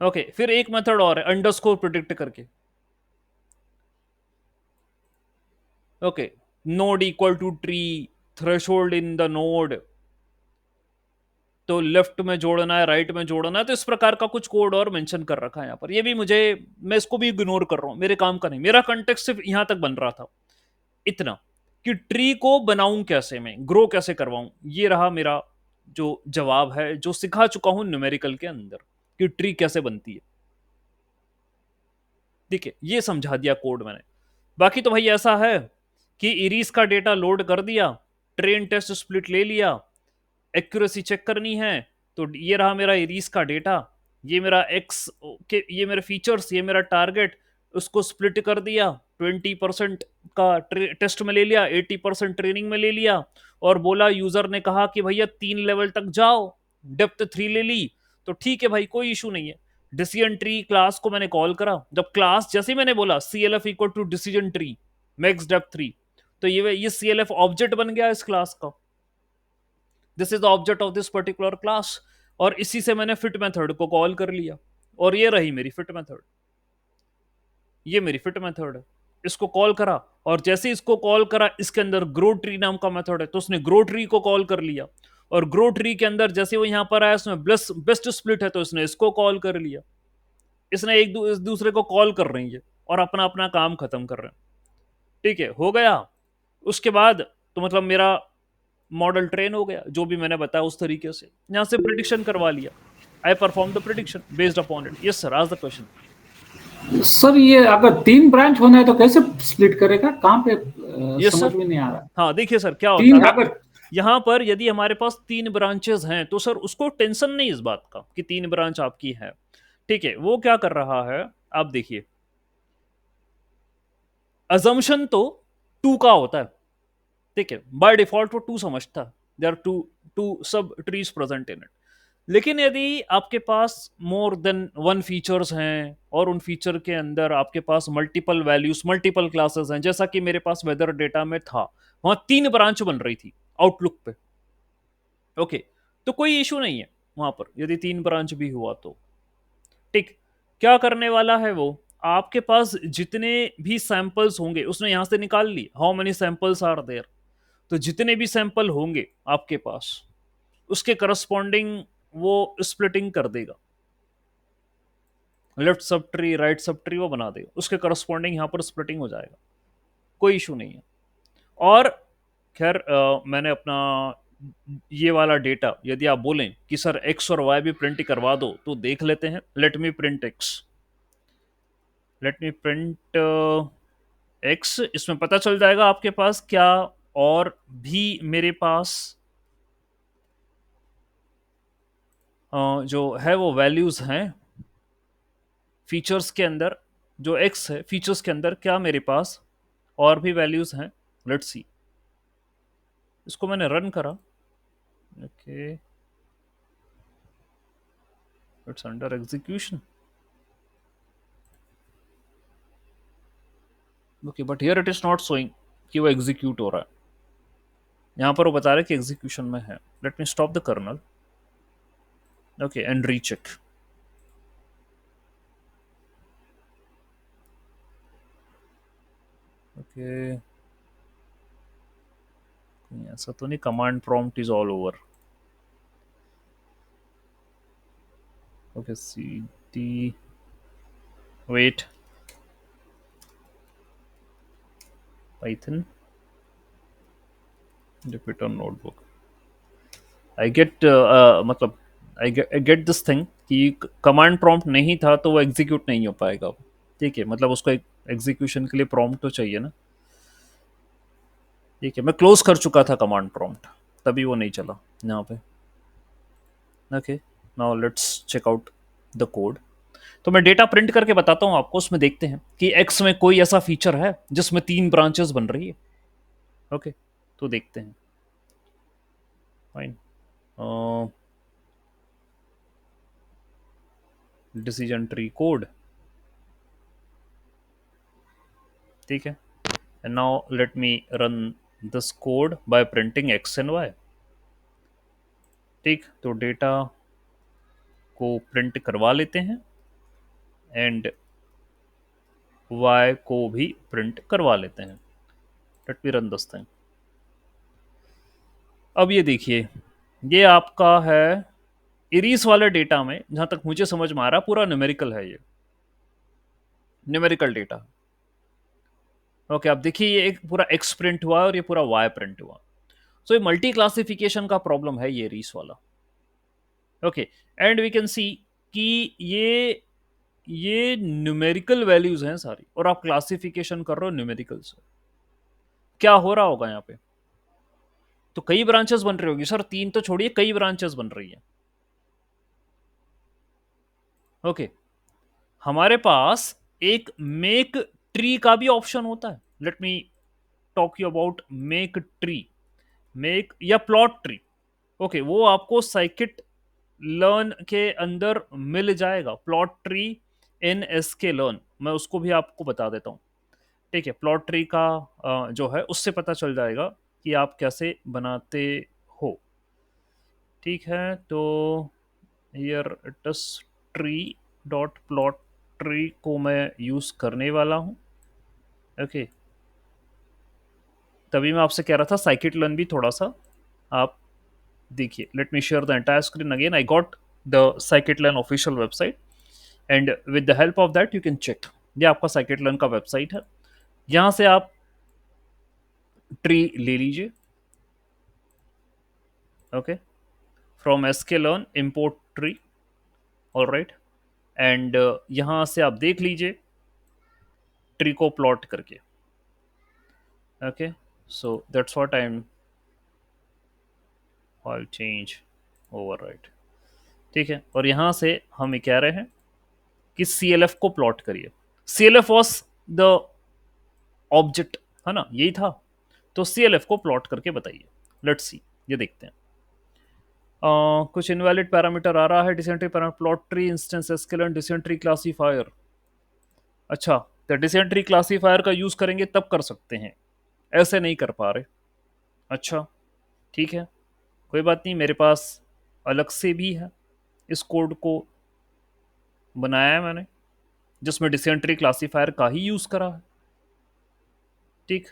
ओके, फिर एक मेथड और है अंडरस्कोर प्रिडिक्ट करके। Okay, node equal to tree, threshold in the node, तो लेफ्ट में जोड़ना है राइट में जोड़ना है, तो इस प्रकार का कुछ कोड और मेंशन कर रखा है यहाँ पर। ये भी मुझे, मैं इसको भी इग्नोर कर रहा हूँ, मेरे काम का नहीं, मेरा कंटेक्स्ट सिर्फ यहां तक बन रहा था इतना, कि ट्री को बनाऊं कैसे, मैं ग्रो कैसे करवाऊं। ये रहा मेरा जो जवाब है, जो सिखा चुका हूं न्यूमेरिकल के अंदर, कि ट्री कैसे बनती है। ठीक है, ये समझा दिया कोड मैंने। बाकी तो भाई ऐसा है कि इरीज का डेटा लोड कर दिया, ट्रेन टेस्ट स्प्लिट ले लिया, एक्यूरेसी चेक करनी है, तो ये रहा मेरा इरीज का डेटा, ये मेरा एक्स के, ये मेरे फीचर्स, ये मेरा टारगेट, उसको स्प्लिट कर दिया, 20% का टेस्ट में ले लिया, 80% ट्रेनिंग में ले लिया, और बोला, यूजर ने कहा कि भैया 3 लेवल तक जाओ, डेप्थ 3 ले ली, तो ठीक है भाई, कोई इशू नहीं है। डिसीजन ट्री क्लास को मैंने कॉल करा, जब क्लास जैसे मैंने बोला C L F equal to decision tree max depth 3, तो ये सी एल एफ ऑब्जेक्ट बन गया इस क्लास का, this is the object of this particular class, और इसी से मैंने फिट मेथड को कॉल कर लिया, और ये रही मेरी फिट मेथड, ये मेरी फिट मेथड है। इसको कॉल करा, और जैसे इसको कॉल करा, इसके अंदर ग्रो ट्री नाम का मेथड है, तो उसने ग्रो ट्री को कॉल कर लिया, और ग्रो ट्री के अंदर जैसे वो यहां पर आया, उसमें बेस्ट स्प्लिट है, तो इसने इसको कॉल कर लिया। इसने एक दूसरे को कॉल कर रही है, और अपना अपना काम खत्म कर रहे हैं। ठीक है, हो गया। उसके बाद तो मतलब मेरा मॉडल ट्रेन हो गया, जो भी मैंने बताया उस तरीके से, यहां से प्रिडिक्शन करवा लिया। I perform the prediction based upon it. Yes sir, आज द क्वेश्चन। सर ये अगर 3 ब्रांच होना है तो कैसे स्प्लिट करेगा, कहाँ पे यस समझ सर। में नहीं आ रहा। हाँ देखिए सर, क्या होता तीन है, अगर यहां पर यदि हमारे पास 3 ब्रांचेस हैं, तो सर उसको टेंशन नहीं इस बात का कि 3 ब्रांच आपकी है। ठीक है, वो क्या कर रहा है, आप देखिए, अजम्पशन तो 2 का होता है, ठीक है, बाय डिफॉल्ट वो 2 समझता, देर आर टू टू सब ट्रीज प्रेजेंट इन इट। लेकिन यदि आपके पास मोर देन वन फीचर्स हैं, और उन फीचर के अंदर आपके पास मल्टीपल वैल्यूज मल्टीपल क्लासेस हैं, जैसा कि मेरे पास वेदर डेटा में था, वहां 3 ब्रांच बन रही थी आउटलुक पे। ओके, तो कोई इशू नहीं है वहां पर, यदि 3 ब्रांच भी हुआ तो। ठीक, क्या करने वाला है वो, आपके पास जितने भी सैंपल्स होंगे उसने यहां से निकाल ली, how many samples are there, तो जितने भी सैंपल होंगे आपके पास, उसके करस्पॉन्डिंग वो स्प्लिटिंग कर देगा, left subtree right sub tree वो बना देगा, उसके करस्पॉन्डिंग यहां पर स्प्लिटिंग हो जाएगा, कोई इशू नहीं है। और खैर मैंने अपना ये वाला डेटा, यदि आप बोलें कि सर एक्स और वाई भी प्रिंट करवा दो, तो देख लेते हैं। Let me print x, let me print x, इसमें पता चल जाएगा आपके पास क्या और भी मेरे पास जो है वो वैल्यूज हैं। फीचर्स के अंदर जो एक्स है, फीचर्स के अंदर क्या मेरे पास और भी वैल्यूज हैं। लेट्स सी, इसको मैंने रन करा। Okay, it's under execution. Okay, but here it is not showing कि वो एग्जीक्यूट हो रहा है। यहाँ पर वो बता रहा है कि एग्जीक्यूशन में है। Let me stop the kernel. Okay, and recheck. Okay, ऐसा तो नहीं command prompt is all over. Okay, C D, wait, python repeater notebook. I get, मतलब आई गेट दिस थिंग कि कमांड प्रॉम्प्ट नहीं था तो वो एग्जीक्यूट नहीं हो पाएगा। ठीक है, मतलब उसको एक एग्जीक्यूशन के लिए प्रॉम्प्ट तो चाहिए ना। ठीक है, मैं क्लोज कर चुका था कमांड प्रॉम्प्ट, तभी वो नहीं चला यहाँ पे। Okay, now let's check out the code. तो मैं डेटा प्रिंट करके बताता हूँ आपको, उसमें देखते हैं कि एक्स में कोई ऐसा फीचर है जिसमें 3 ब्रांचेस बन रही है। ओके, तो देखते हैं। Fine, decision tree code. ठीक है, and now let me run this code by printing X and Y. ठीक, तो डेटा को प्रिंट करवा लेते हैं एंड वाई को भी प्रिंट करवा लेते हैं। Late me run this thing. अब ये देखिए, ये आपका है इरीस वाले डेटा में, जहां तक मुझे समझ में आ रहा, पूरा न्यूमेरिकल है ये, न्यूमेरिकल डेटा। ओके, अब देखिए ये एक पूरा एक्स प्रिंट हुआ और ये पूरा वाई प्रिंट हुआ। सो ये मल्टी क्लासिफिकेशन का प्रॉब्लम है ये रीस वाला। Okay, and we can see कि ये न्यूमेरिकल वैल्यूज हैं सारी, और आप क्लासिफिकेशन कर रहे हो न्यूमेरिकल से। क्या हो रहा होगा यहाँ पे? तो कई ब्रांचेस बन रही होगी सर, 3 तो छोड़िए, कई ब्रांचेस बन रही है। ओके, हमारे पास एक मेक ट्री का भी ऑप्शन होता है। Let me talk you about make tree, make या प्लॉट ट्री। ओके, वो आपको साइकिट लर्न के अंदर मिल जाएगा, प्लॉट ट्री इन एस के लर्न। मैं उसको भी आपको बता देता हूँ। ठीक है, प्लॉट ट्री का जो है उससे पता चल जाएगा कि आप कैसे बनाते हो। ठीक है, तो here it is tree dot plot tree को मैं यूज करने वाला हूँ। ओके, तभी मैं आपसे कह रहा था साइकिट लर्न भी थोड़ा सा आप देखिए। Let me share the entire screen again. I got the scikit learn official website and with the help of that you can check. ये आपका साइकिट लर्न का वेबसाइट है, यहाँ से आप ट्री ले लीजिए। Okay, from SK learn import tree. All right, and यहाँ से आप देख लीजिए ट्री को प्लॉट करके। Okay, so that's what I am, all change over right. ठीक है, और यहाँ से हम ये कह रहे हैं कि सी एल एफ को प्लॉट करिए। C L F was the object, है ना, यही था। तो सी एल एफ को प्लॉट करके बताइए। लेट्स सी, ये देखते हैं। कुछ इनवैलिड पैरामीटर आ रहा है। Decision tree parameter plot tree instance sklearn decision tree classifier. अच्छा, तो डिसेंट्री क्लासीफायर का यूज करेंगे तब कर सकते हैं, ऐसे नहीं कर पा रहे। अच्छा, ठीक है, कोई बात नहीं, मेरे पास अलग से भी है, इस कोड को बनाया है मैंने, जिसमें डिसेंट्री क्लासीफायर का ही यूज करा है। ठीक,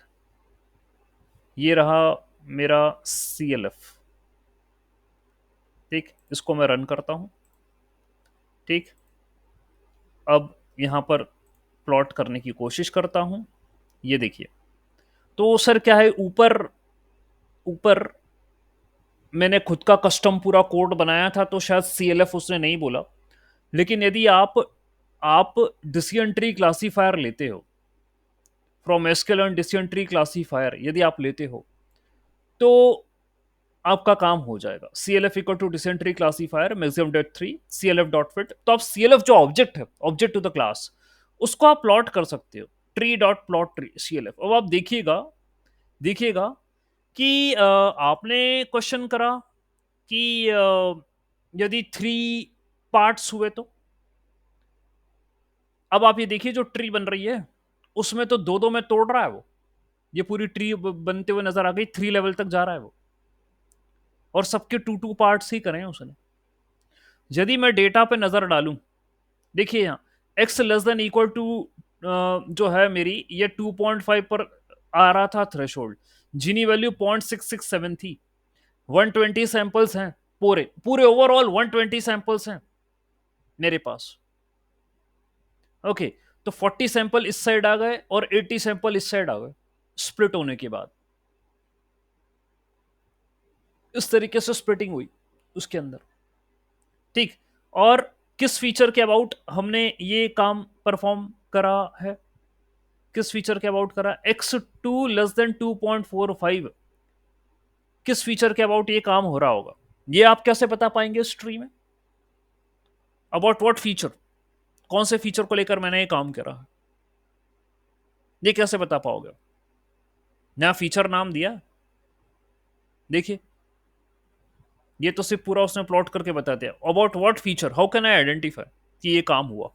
ये रहा मेरा सी एल एफ। ठीक, इसको मैं रन करता हूं। ठीक, अब यहां पर प्लॉट करने की कोशिश करता हूं। ये देखिए, तो सर क्या है, ऊपर ऊपर मैंने खुद का कस्टम पूरा कोड बनाया था, तो शायद सी एल एफ उसने नहीं बोला। लेकिन यदि आप डिसीजन ट्री क्लासीफायर लेते हो, फ्रॉम एस्केलेंट डिसीजन ट्री क्लासीफायर यदि आप लेते हो, तो आपका काम हो जाएगा। CLF equal to decision tree classifier maximum depth 3 CLF dot fit. तो आप CLF जो ऑब्जेक्ट है, ऑब्जेक्ट टू द क्लास, उसको आप प्लॉट कर सकते हो, tree dot plot tree CLF। अब आप देखिएगा, देखिएगा कि आपने क्वेश्चन करा कि यदि 3 पार्ट्स हुए तो। अब आप ये देखिए जो ट्री बन रही है उसमें तो दो दो में तोड़ रहा है वो, ये पूरी ट्री बनते हुए नजर आ गई, 3 लेवल तक जा रहा है वो, और सबके 2 2 पार्ट्स ही करें उसने। यदि मैं डेटा पे नजर डालूं, देखिए यहाँ X less than equal to जो है मेरी, ये 2.5 पर आ रहा था थ्रेशोल्ड, जिनी वैल्यू 0.667 थी। 120 सैंपल्स हैं, पूरे पूरे ओवरऑल 120 सैंपल्स हैं मेरे पास। ओके, तो 40 सैंपल इस साइड आ गए और 80 सैंपल इस साइड आ गए स्प्लिट होने के बाद। इस तरीके से स्प्लिटिंग हुई उसके अंदर, ठीक। और किस फीचर के अबाउट हमने ये काम परफॉर्म करा है, किस फीचर के अबाउट करा, x2 लेस देन 2.45, किस फीचर के अबाउट ये काम हो रहा होगा, ये आप कैसे बता पाएंगे इस ट्री में? अबाउट व्हाट फीचर, कौन से फीचर को लेकर मैंने ये काम करा है, ये कैसे बता पाओगे? नया फीचर नाम दिया, देखिए ये तो सिर्फ पूरा उसने प्लॉट करके बता दिया। About what feature, how can I identify कि ये काम हुआ?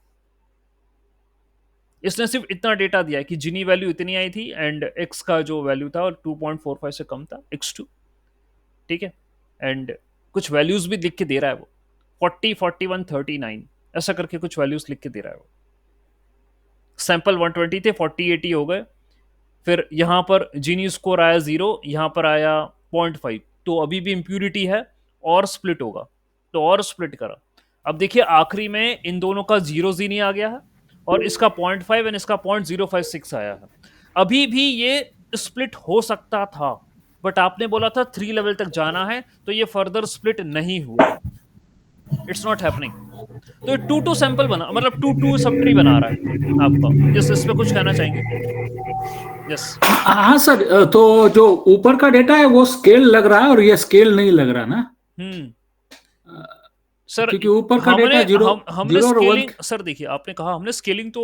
इसने सिर्फ इतना डेटा दिया है कि जिनी वैल्यू इतनी आई थी एंड एक्स का जो वैल्यू था 2.45 से कम था, x2, ठीक है। एंड कुछ वैल्यूज भी लिख के दे रहा है वो, 40, 41, 39 ऐसा करके कुछ वैल्यूज लिख के दे रहा है वो। सैंपल 120 थे, 40 80 हो गए। फिर यहाँ पर जीनी स्कोर आया 0, यहाँ पर आया 0.5, तो अभी भी इम्प्यूरिटी है और स्प्लिट होगा, तो और स्प्लिट करा। अब देखिए आखिरी में इन दोनों का 0 जीनी आ गया है और इसका 0.5 एंड इसका 0.056 आया है। अभी भी ये स्प्लिट हो सकता था, बट आपने बोला था 3 लेवल तक जाना है, तो ये फर्दर स्प्लिट नहीं हुआ, इट्स नॉट हैपनिंग। तो 2 2 सैंपल बना, मतलब 2 2 सब ट्री बना रहा है आपका। यस, इस पे कुछ कहना चाहेंगे? यस। हाँ सर, तो जो ऊपर का डेटा है वो स्केल लग रहा है और ये स्केल नहीं लग रहा ना। हम्म। सर क्योंकि ऊपर का हमने डेटा जीरो, हमने जीरो और वन। स्केलिंग, सर देखिए आपने कहा हमने स्केलिंग तो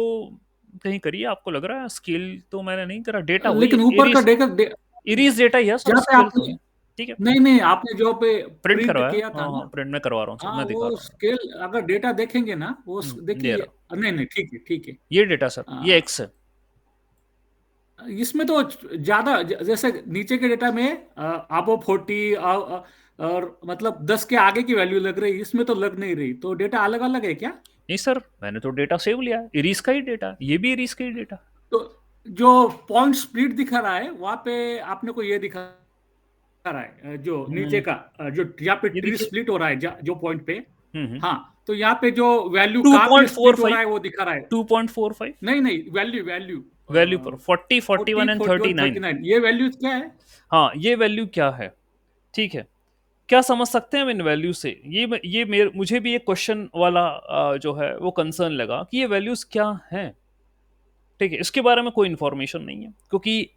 कहीं करी है, आपको लग रहा है स्केल तो मैंने नहीं करा, डेटा वही लेकिन ऊपर का इरीज, डेटा इरीज डेटा ही है सर, जहाँ पे स्केल तो आपने, है। ठीक है, नहीं नहीं, आपने जो पे प्रिंट प्रिंट करवाया, किया था हाँ हाँ ना, प्रिंट में करवा रहा हूँ सर, हाँ मैं दिखा वो रहा हूँ। स्केल अगर डेटा देखेंगे ना वो दे देखिए। रहा, नहीं नहीं, ठीक है ठीक है। ये डेटा सर, ये आ, एक्स है। इसमें तो ज्यादा जैसे नीचे के डेटा में आपो 40 और मतलब 10 के आगे की वैल्यू लग रही, इसमें तो लग नहीं रही, तो डेटा अलग अलग है क्या? नहीं सर, मैंने तो डेटा सेव लिया है, इरीज का ही डेटा, ये भी इरीज का ही डेटा। तो जो पॉइंट स्प्लिट दिखा रहा है वहां पे आपने को ये दिखा रहा है, जो नीचे का जो यहाँ पे ये ट्री देखिए, स्प्लिट हो रहा है जो पॉइंट पे। हम्म, हाँ, तो यहाँ पे जो वैल्यू टू कहाँ पे पॉइंट फोर स्प्लिट हो रहा फाइव है वो दिखा रहा है। 2.45 नहीं नहीं, वैल्यू वैल्यू वैल्यू पर 40, 40 41 एंड 41 39। 39 ये वैल्यू क्या है? हाँ, ये वैल्यू क्या है, ठीक है। क्या समझ सकते हैं हम इन वैल्यू से? ये मेरे मुझे भी एक क्वेश्चन वाला जो है वो कंसर्न लगा कि ये वैल्यूज क्या हैं। ठीक है, इसके बारे में कोई इंफॉर्मेशन नहीं है, क्योंकि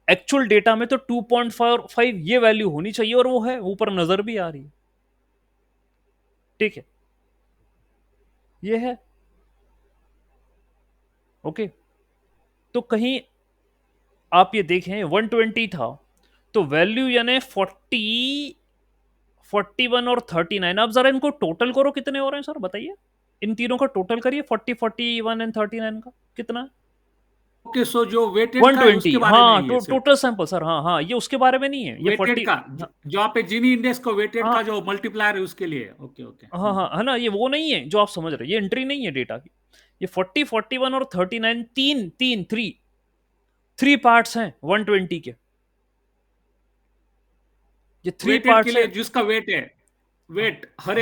एक्चुअल डेटा में तो 2.45 ये वैल्यू होनी चाहिए और वो है, ऊपर नजर भी आ रही है। ठीक है, ये है। ओके, तो कहीं आप ये देखें 120 था, तो वैल्यू यानी 40, 41 और 39। आप जरा इनको टोटल करो, कितने हो रहे हैं सर बताइए, इन तीनों का टोटल करिए, 40, 41 एंड 39 का कितना है? ओके, सो जो वेटेड का है 120, उसके बारे में हाँ, ही है सिर्फ। टोटल सैंपल सर, हाँ हाँ, ये उसके बारे में नहीं है, ये वेटेड 40। का जो आप पे जीनी इंडेक्स को वेटेड हाँ का जो मल्टीप्लायर है उसके लिए। Okay okay. हाँ हाँ, है ना, ये वो नहीं है जो आप समझ रहे हैं, ये एंट्री नहीं है डेटा की। ये 40, 41 और 39, तीन तीन थ्री, 3 पार्ट्स हैं 120 के, ये थ्री वेटेड के पार्ट्स है। लिए जिसका वेट है, वेट हर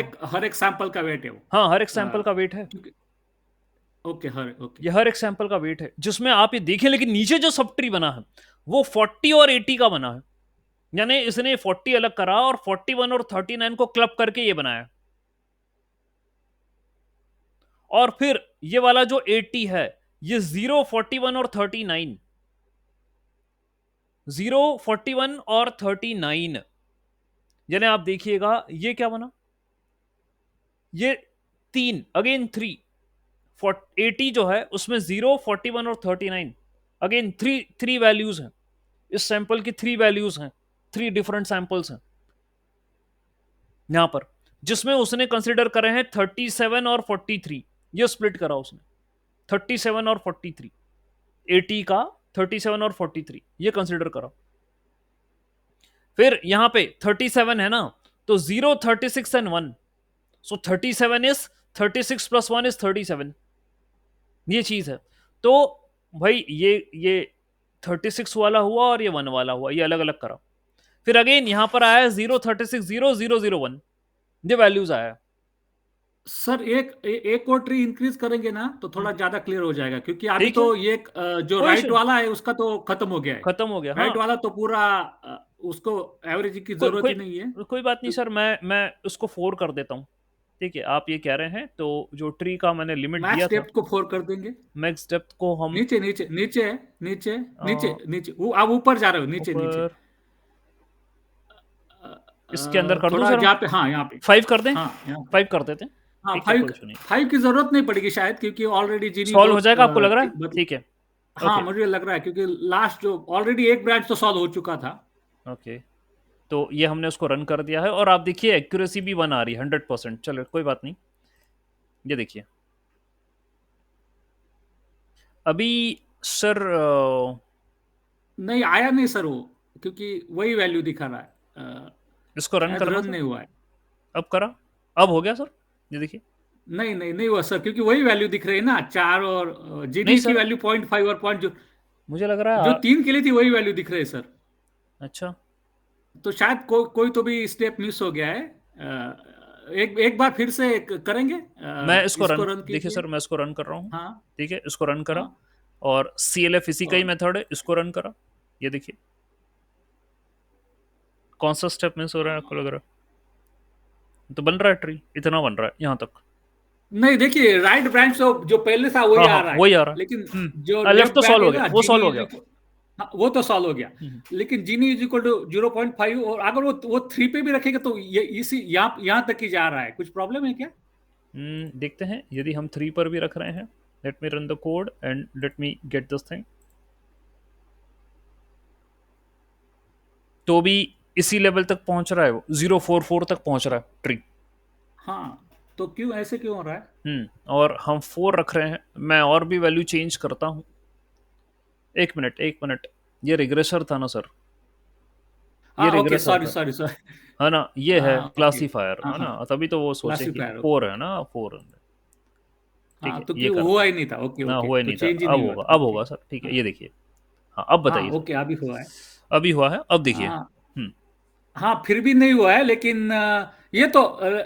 एक सैंपल का वेट है वो। हाँ, हर एक सैंपल का वेट है, ओके, हर ओके। ये हर एक सैंपल का वेट है, जिसमें आप ये देखें, लेकिन नीचे जो सब ट्री बना है वो 40 और 80 का बना है। यानी इसने 40 अलग करा और 41 और 39 को क्लब करके ये बनाया, और फिर ये वाला जो 80 है, ये 0, 41 और 39, 0, 41 और 39, यानी आप देखिएगा ये क्या बना, ये तीन अगेन थ्री, 80 जो है उसमें 0, 41 और 39, अगेन थ्री थ्री वैल्यूज हैं, इस सैंपल की थ्री वैल्यूज हैं, थ्री डिफरेंट सैंपल्स हैं यहां पर, जिसमें उसने कंसिडर करे हैं 37 और 43, ये स्प्लिट करा उसने, 37 और 43, 80 का 37 और 43 ये कंसिडर करा। फिर यहां पे 37 है ना, तो 0, 36 एंड 1, सो 37 इज 36 + 1 इज 37, ये चीज है। तो भाई ये 36 वाला हुआ और ये 1 वाला हुआ, ये अलग अलग करा। फिर अगेन यहां पर आया 0, 36, 0, 0, 0, 1, ये वैल्यूज आया। सर एक और ट्री इंक्रीज करेंगे ना तो थोड़ा ज्यादा क्लियर हो जाएगा, क्योंकि अभी ठीक है, तो ये जो कोई राइट इशू नहीं, वाला है उसका तो खत्म हो गया है। खत्म हो गया, हाँ। राइट वाला तो पूरा उसको एवरेज की कोई जरूरत ही नहीं है। कोई बात नहीं तो सर, मैं उसको 4 कर देता हूँ। ठीक है, आप ये कह रहे हैं तो जो ट्री का मैंने लिमिट दिया मैक्स था, डेप्थ को 4 कर देंगे। मैक्स डेप्थ को हम नीचे नीचे नीचे है, नीचे नीचे अ, नीचे, वो आप ऊपर जा रहे हो, नीचे नीचे। ऊपर इसके अंदर कर दूं थोड़ा सर हम, जहाँ पे, हाँ यहाँ पे। 5 कर दें, हाँ यहाँ पे। 5 कर देते हैं। हाँ ठीक है, कोई फाइव। इशू नहीं, फाइव की जरूरत नहीं पड़ेगी शायद, क्योंकि ऑलरेडी जीनी सॉल्व हो बहुत जाएगा आपको लग रहा है, मतलब। ठीक है। हाँ ओके, मुझे लग रहा है, क्योंकि लास्ट जो ऑलरेडी एक ब्रांच तो सॉल्व हो चुका था। ओके, तो ये हमने उसको रन कर दिया है और आप देखिए एक्यूरेसी भी 1 आ रही है, 100%। चलो कोई बात नहीं, ये देखिए अभी सर नहीं आया नहीं सर वो, क्योंकि वही वैल्यू दिखा रहा है। इसको रन शायद करना रन सर, नहीं हुआ है। अब करा, अब हो गया सर, ये देखिए। नहीं नहीं नहीं हुआ सर, क्योंकि वही वैल्यू दिख रही है ना, 4 और नहीं जीनी की सर, वैल्यू 0.5 और पॉइंट जो मुझे लग रहा है जो 3 के लिए थी वही वैल्यू दिख रही है सर। अच्छा, तो शायद कोई तो भी स्टेप मिस हो गया है। एक एक बार फिर से करेंगे, मैं इसको इसको रन, रन देखिए कीजिए। सर मैं इसको रन कर रहा हूँ। हाँ ठीक है, इसको रन करा, हाँ। और CLF इसी का ही और मेथड है, इसको रन करा, ये देखिए कौन सा स्टेप मिस हो रहा है आपको लग रहा है, तो बन रहा है ट्री, इतना बन रहा है यहाँ तक। नहीं देखिए, राइट ब्रांच तो जो पहले था वही हाँ आ हाँ रहा है। वही आ रहा लेकिन है, जो लेफ्ट लेफ्ट तो ब्रांच सॉल्व हो है गया, ना, वो जीनी सॉल्व हो इज गया। इक्वल, हाँ वो तो सॉल्व हो गया। लेकिन जीनी इज इक्वल टू 0.5, और अगर वो 3 पे भी रखेगा तो ये इसी यहाँ तक ही जा रहा है। कुछ प्रॉब्लम है क्या? देखते हैं यदि हम 3 पर भी रख रहे हैं, late me run the code and let me gate this thing, तो भी इसी लेवल तक पहुंच रहा है, वो 044 तक पहुंच रहा है ट्री। हाँ, तो क्यों ऐसे क्यों हो रहा है? और हम 4 रख रहे हैं, मैं और भी वैल्यू चेंज करता हूँ, 1 मिनट 1 मिनट, ये रिग्रेसर था ना सर, ये हाँ ओके, रिग्रेसर सॉरी था, सॉरी सॉरी। है ना, ये है हाँ ओके। क्लासीफायर, हाँ है हाँ, ना, तभी तो वो सोचे कि क्लासिफायर, ओके 4 है ओके। ना, 4। ठीक हाँ है, तो ये क्यों करते हुआ हैं, ही नहीं था? ओके ना ओके, हुआ ही तो नहीं था, चेंज ही अब नहीं हुआ होगा, था, अब ओके। होगा सर, ठीक है, हाँ ये देखिए। हाँ अब हाँ बताइए सर, ओके, अभी हुआ है। अभी हुआ है, अब देखिए। हाँ हाँ, फिर भी नहीं हुआ है, लेकिन ये तो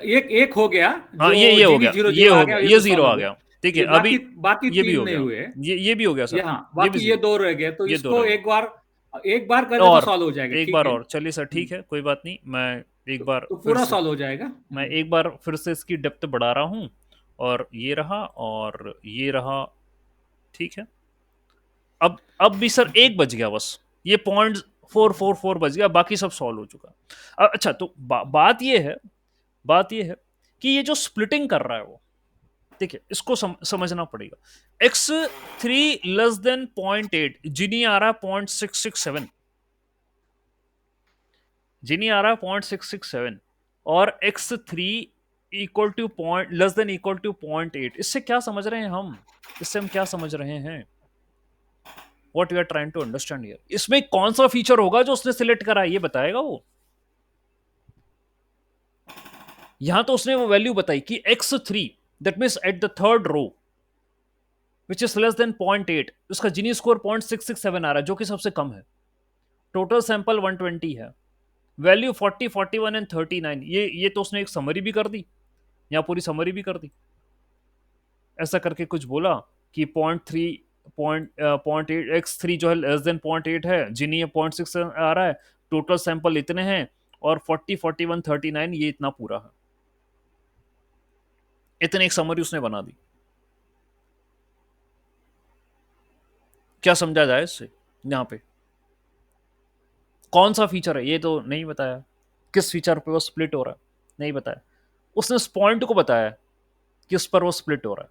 एक एक हो गया। हाँ जो ये हो जीनी गया, जीरो ये जीरो आ हो गया, गया, ये ये तो 0 सॉल्व हो आ गया। गया। ठीक है, ये अभी बाकी बाकी ये भी 3 हो नहीं गया, हुए। ये भी हो गया ये सर, हाँ, ये भी बाकी ये 0, 2 रह गए, तो ये 2 इसको रह गए, एक बार कर दे तो और सॉल्व हो जाएगा, एक ठीक बार है। और, चलिए सर ठीक है, कोई बात नहीं, मैं एक बार तो फिर पूरा से, सॉल्व हो जाएगा। मैं एक बार फिर से इसकी डेप्थ बढ़ा रहा हूँ, और ये रहा और ये रहा, ठीक है। अब भी सर एक बच गया बस, ये 0.444 बच गया, बाकी सब सॉल्व हो चुका। अच्छा, तो बात ये है, बात ये है कि ये जो स्प्लिटिंग कर रहा है वो, देखिए इसको समझना पड़ेगा। x3 < 0.8, जिनी आ रहा है 0.667, जिनी आ रहा है 0.667, और x3 पॉइंट < 0.8, इससे क्या समझ रहे हैं हम, इससे हम क्या समझ रहे हैं, what we are trying to understand here, इसमें कौन सा फीचर होगा जो उसने सिलेक्ट करा है, ये बताएगा वो। यहां तो उसने वो वैल्यू बताई कि x3, that means at the third row which is less than 0.8, उसका जीनी स्कोर 0.667 आ रहा है, जो कि सबसे कम है। टोटल सैंपल 120 है, वैल्यू 40, 41 एंड 39, ये तो उसने एक समरी भी कर दी, यहाँ पूरी समरी भी कर दी, ऐसा करके कुछ बोला कि 0.3, पॉइंट 8 x3 जो है लेस देन 0.8 है, जिनी 0.6 आ रहा है, टोटल सैंपल इतने हैं, और 40, 41, 39 ये इतना पूरा है, इतने एक समरी उसने बना दी। क्या समझा जाए इससे यहाँ पे? कौन सा फीचर है ये तो नहीं बताया, किस फीचर पे वो स्प्लिट हो रहा है नहीं बताया, उसने उस पॉइंट को बताया किस पर वो स्प्लिट हो रहा है,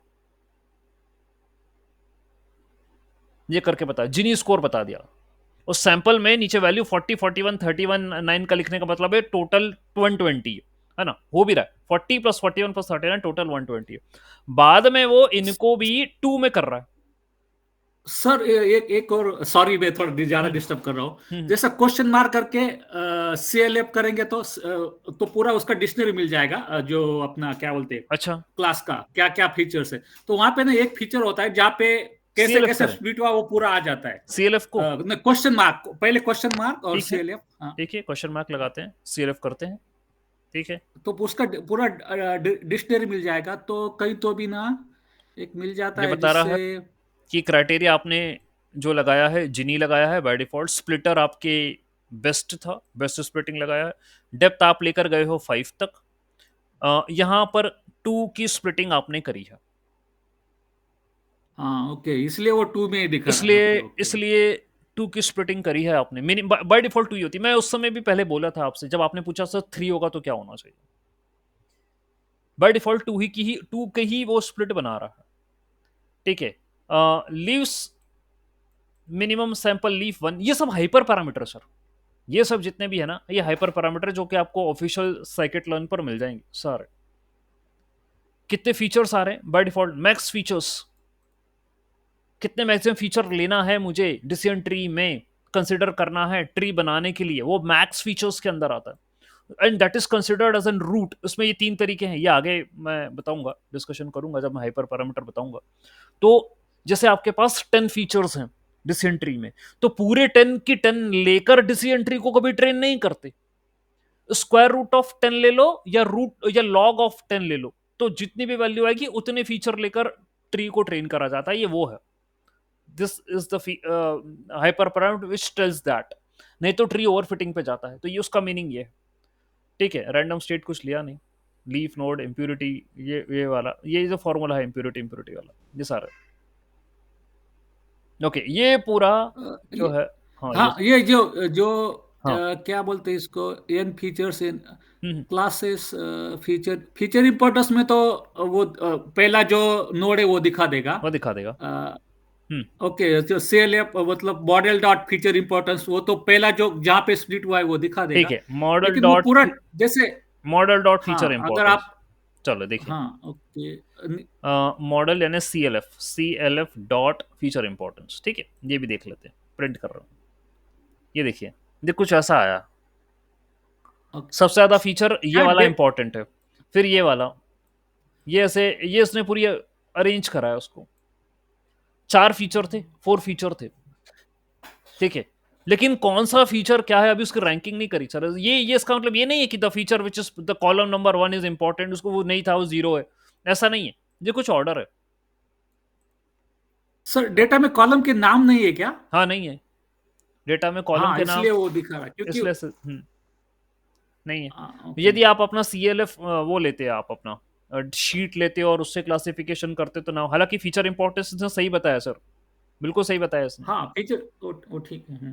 ये करके बताया, जिनी स्कोर बता दिया। उस सैंपल में नीचे वैल्यू 40, 41, 31, 9 का लिखने का मतलब है टोटल 120 है ना, हो भी रहा है 40 प्लस 41 प्लस 39 टोटल 120 है। बाद में वो इनको भी 2 में कर रहा है। सर एक एक और, सॉरी मैं थोड़ा ज्यादा हम्म डिस्टर्ब कर रहा हूँ। हम्म, जैसा क्वेश्चन मार्क करके CLF करेंगे तो पूरा उसका डिक्शनरी मिल जाएगा, जो अपना क्या बोलते हैं अच्छा क्लास का क्या क्या फीचर्स है। तो वहां पे ना एक फीचर होता है जहाँ पे कैसे सीएलएफ कैसे करें, स्प्लिट हुआ वो पूरा आ जाता है। सीएलएफ को। क्वेश्चन मार्क, पहले क्वेश्चन मार्क और ठीक है, CLF। हाँ, ठीक है, क्वेश्चन मार्क लगाते हैं, सीएलएफ करते हैं। ठीक है, तो उसका पूरा डिक्शनरी मिल जाएगा, तो कहीं तो भी ना एक मिल जाता ये है बता रहा जिससे। है कि क्राइटेरिया आपने जो लगाया है जिनी लगाया है बाय डिफॉल्ट, स्प्लिटर आपके बेस्ट था, बेस्ट स्प्लिटिंग लगाया है, डेप्थ आप लेकर गए हो 5 तक, यहां पर 2 की स्प्लिटिंग आपने करी है, हाँ ओके, इसलिए वो 2 में ही दिखा रहा है। इसलिए ओके ओके। इसलिए 2 की स्प्लिटिंग करी है आपने, मिनिमम बाय डिफॉल्ट 2 ही होती है। मैं उस समय भी पहले बोला था आपसे जब आपने पूछा सर 3 होगा तो क्या होना चाहिए, बाय डिफॉल्ट 2 ही की ही 2 के ही वो स्प्लिट बना रहा है। ठीक है, लीव्स मिनिमम सैंपल लीफ 1, ये सब हाइपर पैरामीटर सर, ये सब जितने भी है ना ये हाइपर पैरामीटर जो कि आपको ऑफिशियल साइकिट लर्न पर मिल जाएंगे सारे। कितने फीचर्स आ रहे हैं बाय डिफॉल्ट, मैक्स फीचर्स, कितने मैक्सिमम फीचर लेना है मुझे डिसीजन ट्री में कंसिडर करना है ट्री बनाने के लिए, वो मैक्स फीचर्स के अंदर आता है, and that is considered as an root. उसमें ये 3 तरीके हैं, ये आगे मैं बताऊंगा, डिस्कशन करूंगा जब मैं हाइपर पैरामीटर बताऊंगा। तो जैसे आपके पास 10 फीचर्स हैं डिसीजन ट्री में, तो पूरे 10 की 10 लेकर डिसीजन ट्री को कभी ट्रेन नहीं करते, स्क्वायर रूट ऑफ 10 ले लो या रूट या लॉग ऑफ 10 ले लो, तो जितनी भी वैल्यू आएगी उतने फीचर लेकर ट्री को ट्रेन करा जाता है, ये वो है, this is the hyper parameter which tells that, नहीं तो ट्री ओवरफिटिंग पे जाता है, तो ये उसका मीनिंग ये है। ठीक है, रैंडम स्टेट कुछ लिया नहीं, लीफ नोड इम्प्यूरिटी, ये वाला ये जो फॉर्मूला है इम्प्यूरिटी इम्प्यूरिटी वाला, ये सारा। ओके, ये पूरा जो ये, है, हाँ ये, हाँ ये जो जो हाँ, क्या बोलते हैं इसको, N features in hmm, classes, feature feature importance में तो वो पहला जो नोड है वो दिखा देगा। वो दिखा देगा। हम्म, ओके, जो CLF मतलब मॉडल डॉट फीचर इंपॉर्टेंस, वो तो पहला जो जहाँ पे स्प्लिट हुआ है वो दिखा ठीक देगा। है, मॉडल लेकिन वो डॉट पूरा जैसे, मॉडल डॉट फीचर हाँ अगर इंपॉर्टेंस, आप, चलो देखिए, हाँ ओके, मॉडल यानी C L F dot feature importance, ठीक है, ये भी देख लेते हैं, प्रिंट कर रहा हूँ, ये देखिए, देख कुछ ऐसा आया, ओके, सबसे ज्यादा फीचर ये क्या वाला डे, इंपॉर्टेंट है, फिर ये वाला, ये ऐसे ये इसने पूरी अरेंज करा है उसको, 4 फीचर थे, 4 फीचर थे, ठीक है, लेकिन कौन सा फीचर क्या है अभी उसकी रैंकिंग नहीं करी सर, ये इसका मतलब ये नहीं है कि the feature which is the column number 1 is important, उसको वो नहीं था वो 0 है, ऐसा नहीं है, ये कुछ ऑर्डर है। सर डेटा में कॉलम के नाम नहीं है क्या? हाँ नहीं है, डेटा में कॉलम हाँ के नाम, इसलिए वो दिखा रहा है क्योंकि, इसलिए नहीं है। ओके, यदि आप अपना CLF वो लेते हैं, आप अपना शीट लेते हो और उससे क्लासिफिकेशन करते तो ना, हालांकि फीचर इंपॉर्टेंस इसने सही बताया सर, बिल्कुल सही बताया इसने, हाँ फीचर वो ठीक है।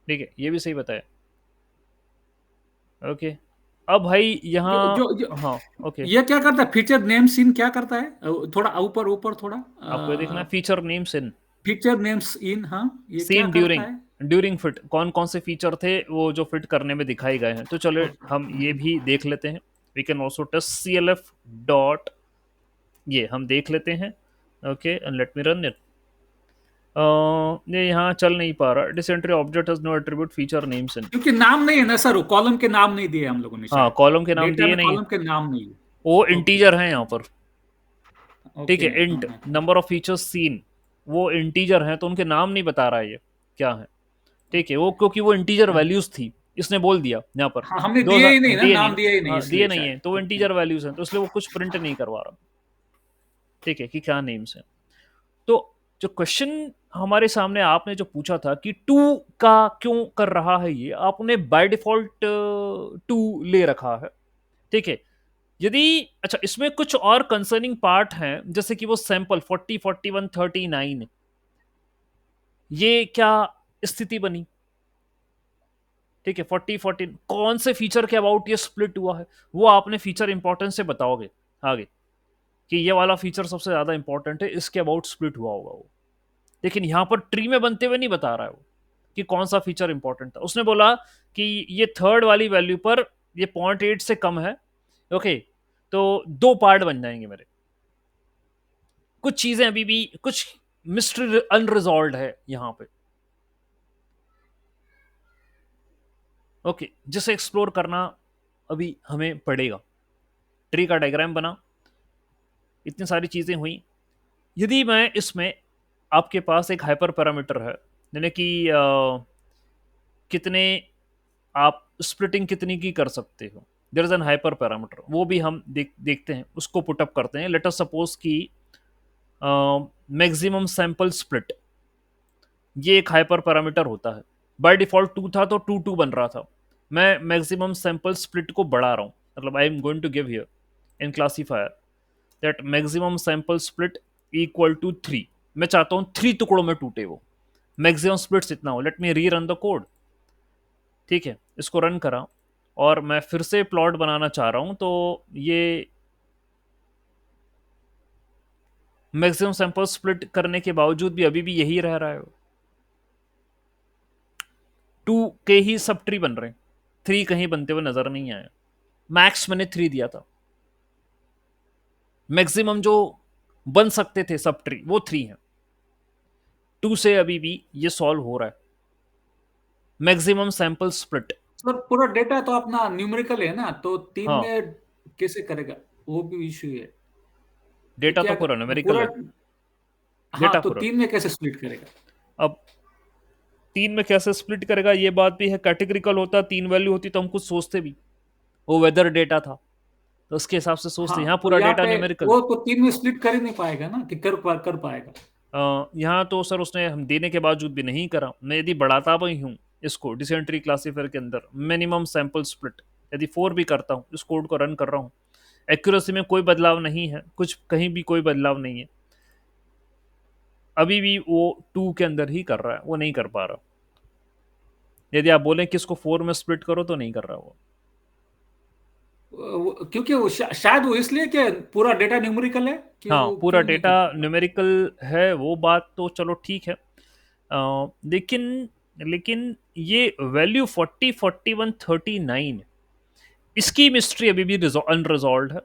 ठीक है, ये भी सही बताया। ओके, अब भाई जो यहाँ, जो जो हाँ, ओके, ये क्या करता है, फीचर नेम सीन क्या करता है? थोड़ा ऊपर ऊपर थोड़ा, आपको ये देखना है फीचर नेम्स इन फीचर नेम्स इन, हाँ ये क्या सीन करता ड्यूरिंग, है? ड्यूरिंग फिट, कौन कौन से फीचर थे वो जो फिट करने में दिखाए गए हैं, तो चलो हम ये भी देख लेते हैं, we can also test CLF dot, ये हम देख लेते हैं। Okay, and let me run it. ये यहाँ चल नहीं पा रहा, decision tree object has no attribute feature names in, क्योंकि नाम नहीं है ना सर, कॉलम के नाम नहीं दिए हम लोगों ने हाँ शायद। कॉलम के नाम डेटा दिए में नहीं है, कॉलम के नाम नहीं है। वो ओके इंटीजर है यहाँ पर, ठीक ओके, है, हाँ इंट हाँ नंबर ऑफ फीचर्स सीन, वो इंटीजर है तो उनके नाम नहीं बता रहा है ये क्या है, ठीक है, वो क्योंकि वो इंटीजर हाँ वैल्यूज थी, इसने बोल दिया यहाँ पर हाँ, हमने दो दिए ही नहीं ना, दिए नहीं नाम ना, दिया ही नहीं हाँ दिए इसलिए नहीं है, शायद। तो वो ओके इंटीजर वैल्यूज हैं तो इसलिए वो कुछ प्रिंट नहीं करवा रहा, ठीक है, कि क्या नेम्स है। तो जो क्वेश्चन हमारे सामने आपने जो पूछा था कि 2 का क्यों कर रहा है, ये आपने बाय डिफॉल्ट 2 ले रखा है, ठीक है, यदि, अच्छा इसमें कुछ और कंसर्निंग पार्ट हैं जैसे कि वो सैंपल 40, 41, 39, ये क्या स्थिति बनी, ठीक है, 40 14 कौन से फीचर के अबाउट ये स्प्लिट हुआ है, वो आपने फीचर इंपॉर्टेंस से बताओगे आगे, कि ये वाला फीचर सबसे ज्यादा इंपॉर्टेंट है, इसके अबाउट स्प्लिट हुआ होगा वो। लेकिन यहां पर ट्री में बनते हुए नहीं बता रहा है वो कि कौन सा फीचर इंपॉर्टेंट था। उसने बोला कि ये थर्ड वाली वैल्यू पर ये 0.8 से कम है। ओके, तो दो पार्ट बन जाएंगे मेरे, कुछ चीजें अभी भी, कुछ मिस्ट्री अनरिजॉल्व है यहाँ पे। ओके, जिसे एक्सप्लोर करना अभी हमें पड़ेगा। ट्री का डायग्राम बना, इतनी सारी चीजें हुई। यदि मैं इसमें, आपके पास एक हाइपर पैरामीटर है, यानी कि कितने आप स्प्लिटिंग कितनी की कर सकते हो, there is an hyper parameter, वो भी हम देखते हैं, उसको पुटअप करते हैं। लेट अस सपोज कि मैक्सिमम सैंपल स्प्लिट, ये एक हाइपर पैरामीटर होता है। बाय डिफॉल्ट 2 था, तो 2 2 बन रहा था। मैं मैक्सिमम सैंपल स्प्लिट को बढ़ा रहा हूँ, मतलब I am going to give here in classifier that maximum sample split equal to 3। मैं चाहता हूँ 3 टुकड़ों में टूटे वो, मैक्सिमम स्प्लिट्स इतना हो। लेट मी री रन द कोड। ठीक है, इसको रन करा, और मैं फिर से प्लॉट बनाना चाह रहा हूं, तो ये मैक्सिमम सैंपल स्प्लिट करने के बावजूद भी अभी भी यही रह रहा है। 2 के ही सब ट्री बन रहे हैं, 3 कहीं बनते हुए नजर नहीं आया। मैक्स मैंने 3 दिया था, मैक्सिमम जो बन सकते थे सब ट्री वो 3 है। 2 से अभी भी ये सॉल्व हो रहा है, मैक्सिमम सैंपल स्प्लिट। सर पूरा डेटा तो अपना न्यूमेरिकल है ना, तो तीन हाँ, में कैसे करेगा? वो भी इशू है। डेटा तो क्या पूरा न्यूमेरिकल पूरा, है, हाँ डेटा तो पूरा। तीन में कैसे स्प्लिट करेगा? अब 3 में कैसे स्प्लिट करेगा, ये बात भी है। कैटेगरिकल होता, 3 वैल्यू होती तो हम कुछ सोचते भी, वो वेदर डेटा था तो उसके हिसाब से सोचते। यहाँ हाँ तो पूरा यहाँ डेटा पे न्यूमेरिकल। वो तो तीन में स्प्लिट कर ही नहीं पाएगा ना, कि कर पाएगा? यहाँ तो सर उसने हम देने के बावजूद भी नहीं करा। मैं यदि बढ़ाता भी हूँ इसको डिसेंट्री क्लासीफायर के अंदर, मिनिमम सैंपल स्प्लिट यदि 4 भी करता हूँ, इस कोड को रन कर रहा हूँ, एक्यूरेसी में कोई बदलाव नहीं है, कुछ कहीं भी कोई बदलाव नहीं है, अभी भी वो 2 के अंदर ही कर रहा है, वो नहीं कर पा रहा। यदि आप बोलें कि इसको 4 में स्प्लिट करो तो नहीं कर रहा वो। क्योंकि वो शायद वो इसलिए कि पूरा डेटा न्यूमेरिकल है, कि हाँ, वो पूरा क्यों नहीं डेटा कर पा रहा? न्यूमेरिकल है, वो बात तो चलो ठीक है। लेकिन लेकिन ये वैल्यू 40 41 39, इसकी मिस्ट्री अभी भी अनरिजॉल्व है।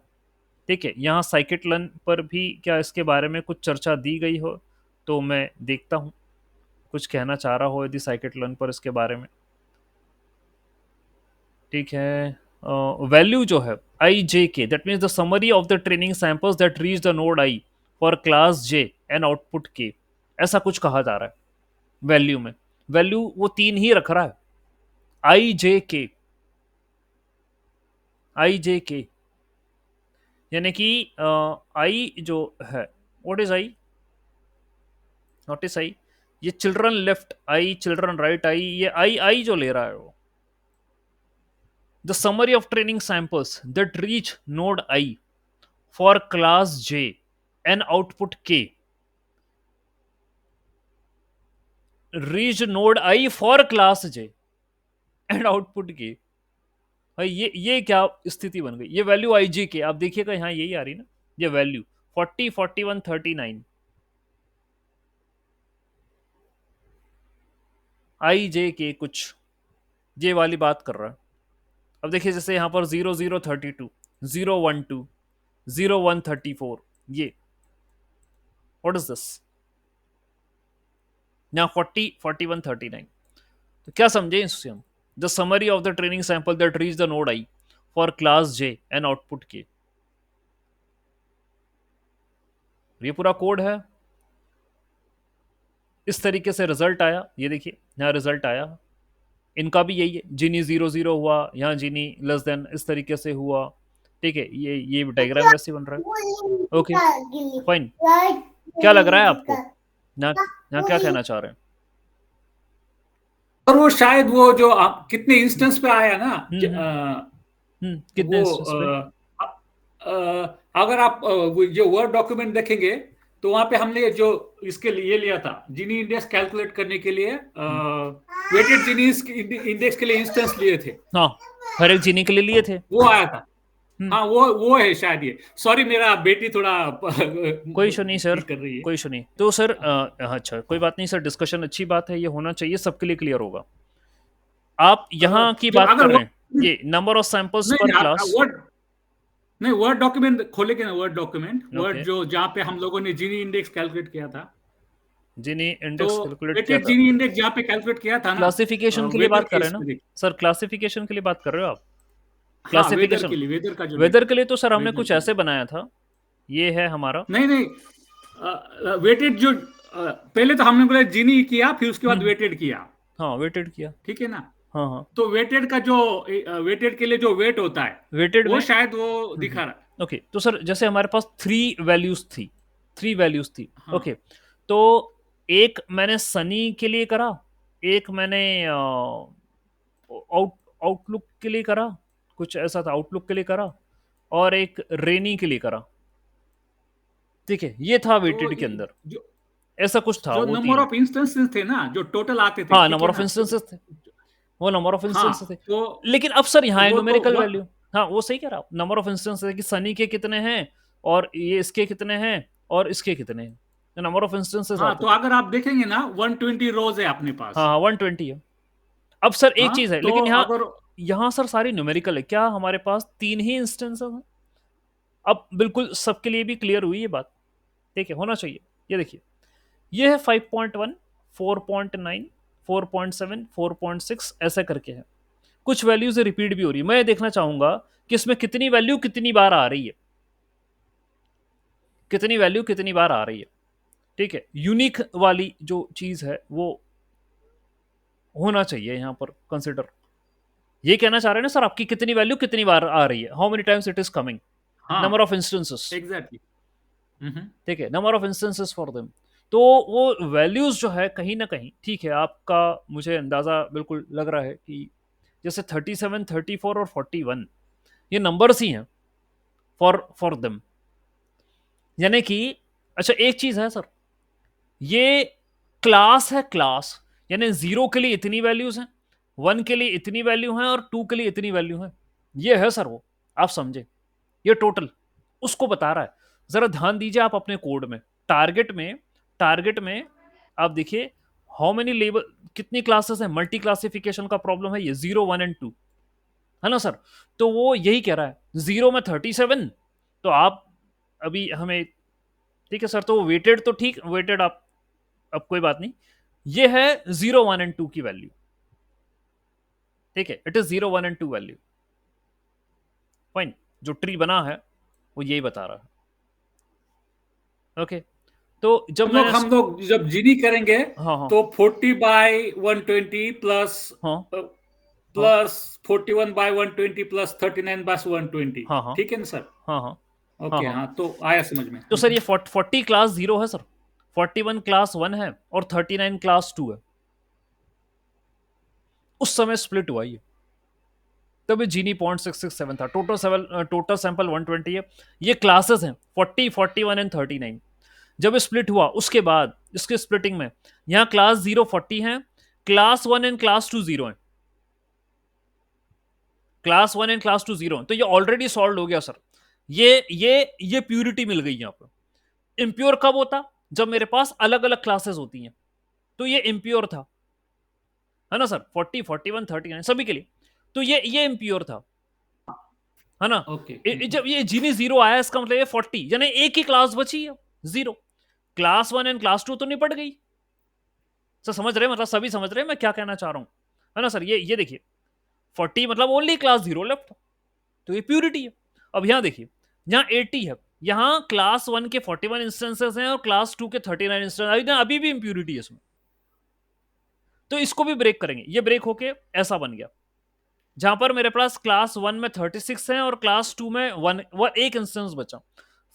ठीक है, यहाँ साइकिट पर भी क्या इसके बारे में कुछ चर्चा दी गई हो, तो मैं देखता हूँ कुछ कहना चाह रहा हो यदि साइकिट पर इसके बारे में। ठीक है, वैल्यू जो है आई जे के, that means the summary of the training samples that reach the node I for class J and output के, ऐसा कुछ कहा जा रहा है वैल्यू में। वैल्यू वो 3 ही रख रहा है, आई जे के, आई जे के, यानी कि आई जो है, what is I, notice I, ये children left I, children right I, ये आई आई जो ले रहा है वो। The summary of training samples that reach node I for class J and output K, reach node I for class J and output K. भाई ये क्या स्थिति बन गई, ये वैल्यू आई जी के आप देखिएगा, यहाँ यही आ रही ना, ये वैल्यू 40 41 39 आई जे के कुछ, ये वाली बात कर रहा है। अब देखिए जैसे यहाँ पर 0032 012 0134, ये व्हाट इज दिस, यहाँ 40 41 39, तो क्या समझे इससे हम, the summary of the training sample that reach the node I for class J and output के, ये पूरा कोड है। इस तरीके से रिजल्ट आया, ये देखिए यहाँ रिजल्ट आया, इनका भी यही है, जीनी 00 हुआ, यहाँ जीनी लेस देन इस तरीके से हुआ। ठीक है, ये डायग्राम वैसे बन रहा है। ओके, फाइन, क्या लग रहा है आपको, यहाँ यहाँ क्या कहना चाह रहे हैं। और वो शायद वो जो कितने इंस्टेंस पे आया ना, हम्म। कितने वो इंस्टेंस पे। अगर आप वो जो वर्ड डॉक्यूमेंट देखेंगे, तो वहां पे हमने जो इसके लिए लिया था जीनी इंडेक्स कैलकुलेट करने के लिए, हम्म, वेटेड जीनी इंडेक्स के लिए इंस्टेंस लिए थे। हाँ, हर एक जीनी के लिए लिए थे। वो आया था। हम्म, हाँ, वो है शायद ये। सॉरी, मेरा बेटी थोड़ा कोई इशू नहीं सर, ये कर रही है। कोई इशू नहीं। तो सर अच्छा, कोई बात नहीं सर, डिस्कशन अच्छी बात है, ये होना चाहिए, सबके लिए क्लियर होगा। आप यहाँ की जो बात अगर कर वो, रहे हैं, ये नंबर ऑफ सैंपल्स नहीं पर नहीं, क्लास। वर्ड, नहीं वर्ड डॉक्यूमेंट खोलेंगे ना, वर्ड डॉक्यूमेंट, वर्ड ओके, जो जहाँ पे हम लोगों ने जीनी इंडेक्स कैलकुलेट किया था। जीनी तो इंडेक्स कैलकुलेट किया वेटेड था। जीनी इंडेक्स जहाँ पे कैलकुलेट किया था ना, क्लासिफिकेशन के लिए वेदर बात कर के रहे हैं ना इसमें देखिए। सर, क्लासिफिकेशन के लिए बात कर रहे हो आप? हाँ, वेदर क्लासिफिकेशन, के लिए, वेदर का जो वेदर डेटा, के लिए तो सर हमने वेदर कुछ के ऐसे लिए। बनाया था, ये है हमारा। नहीं नहीं, वेटेड जो पहले तो हमने बोला जीनी किया, फिर उसके बाद हम्म, वेटेड किया। हाँ वेटेड किया। ठीक है ना? हाँ हाँ, तो वेटेड का जो, वेटेड के लिए जो वेट होता है, वेटेड वो में। शायद वो दिखा रहा है। ओके, तो सर जैसे हमारे पास थ्री वैल्यूज थी। हाँ। ओके, तो एक मैंने सनी के लिए करा, एक मैंने आउट आउटलुक के लिए करा, कुछ ऐसा था, आउटलुक के लिए करा, और एक रेनी के लिए करा। ठीक है, ये था तो वेटेड के अंदर, जो ऐसा कुछ था, जो वो नंबर तीन। ऑफ इंस्टेंसेस थे ना, जो टोटल आते थे, हाँ, ठीक नंबर है ऑफ ना? तो इंस्टेंसेस थे, वो नंबर ऑफ हाँ, इंस्टेंसेस थे। तो लेकिन अब सर यहाँ है वो तो न्यूमेरिकल वैल्यू। हाँ, वो सही कह रहा हूँ, नंबर ऑफ इंस्टेंसेस है कि सनी के कितने हैं, और ये इसके कितने हैं, और इसके कितने हैं, तो नंबर ऑफ इंस्टेंसेस हाँ, आते तो थे। अगर आप देखेंगे ना, 120 रोज है अपने हाँ पास। हाँ, 120 है। अब सर एक हाँ, चीज है, तो लेकिन यहाँ, अगर, यहाँ सर सारी न्यूमेरिकल है, क्या हमारे पास तीन ही इंस्टेंसेस हैं? अब बिल्कुल सबके लिए भी क्लियर हुई ये बात? ठीक है, होना चाहिए। ये देखिए, ये है 5.1, 4.9, 4.7, 4.6, ऐसा करके है। कुछ वैल्यूज रिपीट भी हो रही है, मैं देखना चाहूंगा कि इसमें कितनी वैल्यू कितनी बार आ रही है, कितनी वैल्यू कितनी बार आ रही है। ठीक है, यूनिक वाली जो चीज है वो होना चाहिए यहाँ पर कंसिडर। ये कहना चाह रहे हैं ना सर, आपकी कितनी वैल्यू कितनी बार आ रही है, how many times it is coming, हाँ, नंबर ऑफ इंस्टेंसेस। एग्जैक्टली। हम्म। ठीक है, number of instances for them. तो वो वैल्यूज जो है कहीं ना कहीं, ठीक है, आपका मुझे अंदाजा बिल्कुल लग रहा है कि जैसे 37, 34 और 41, ये नंबर्स ही हैं फॉर देम, यानी कि, अच्छा एक चीज है सर, ये क्लास है, क्लास, यानी जीरो के लिए इतनी वैल्यूज हैं, वन के लिए इतनी वैल्यू है, और टू के लिए इतनी वैल्यू है। ये है सर वो, आप समझे, ये टोटल उसको बता रहा है। जरा ध्यान दीजिए आप अपने कोड में, टारगेट में, टारगेट में आप देखिए, हाउ मेनी लेबल, कितनी क्लासेस है, मल्टी क्लासिफिकेशन का प्रॉब्लम है ये, 0, 1 एंड 2, है ना सर? तो वो यही कह रहा है, जीरो में 37, तो आप अभी हमें, ठीक है सर, तो वेटेड तो ठीक, वेटेड आप, अब कोई बात नहीं, ये है 0, 1 एंड 2 की वैल्यू। ठीक है, it is 0, 1 and 2 value, fine. जो ट्री बना है वो यही बता रहा है। ओके, तो जब मैंने, हम लोग जब जीनी करेंगे, हाँ हाँ तो 40/120 प्लस, हाँ हाँ प्लस 41/120 प्लस 39/120। हाँ हाँ ठीक है ना सर? हाँ हाँ हाँ ओके, हाँ। हाँ, तो आया समझ में। तो सर ये 40 क्लास जीरो है सर, 41 क्लास वन है, और 39 क्लास टू है। उस समय स्प्लिट हुआ ये, तभी जीनी 0.667 था, टोटल सैंपल 120 है। ये क्लासेस हैं 40, 41 एंड 39। जब स्प्लिट हुआ उसके बाद इसके स्प्लिटिंग में, यहाँ क्लास जीरो 40 है, class one and class two zero है, class one and class two zero है, तो ये ऑलरेडी सॉल्व हो गया सर। ये प्यूरिटी मिल गई यहाँ पर। इम्प्योर कब होता, जब मेरे पास अलग अलग क्लासेस होती हैं, तो ये इम्प्योर था, है ना सर, 40, 41, 39 सभी के लिए, तो ये इम्प्योर था, है ना? ओके। जब ये जीनी जीरो आया, इसका मतलब ये 40, यानी एक ही क्लास बची है, zero. Class one and class two तो निपट गई। सर समझ रहे हैं, मतलब सभी समझ रहे हैं मैं क्या कहना चाह रहा हूं, है ना सर? ये देखिए, 40 मतलब ओनली क्लास जीरो लेफ्ट, तो ये प्यूरिटी है। अब यहां देखिए, यहाँ 80 है, यहाँ क्लास वन के 41 इंस्टेंसेस हैं, और क्लास टू के 39 इंस्टेंस, अभी भी इंप्यूरिटी है इसमें, तो इसको भी ब्रेक करेंगे, ये ब्रेक होके ऐसा बन गया, जहां पर मेरे पास क्लास वन में 36 है, और क्लास टू में एक इंस्टेंस बचा।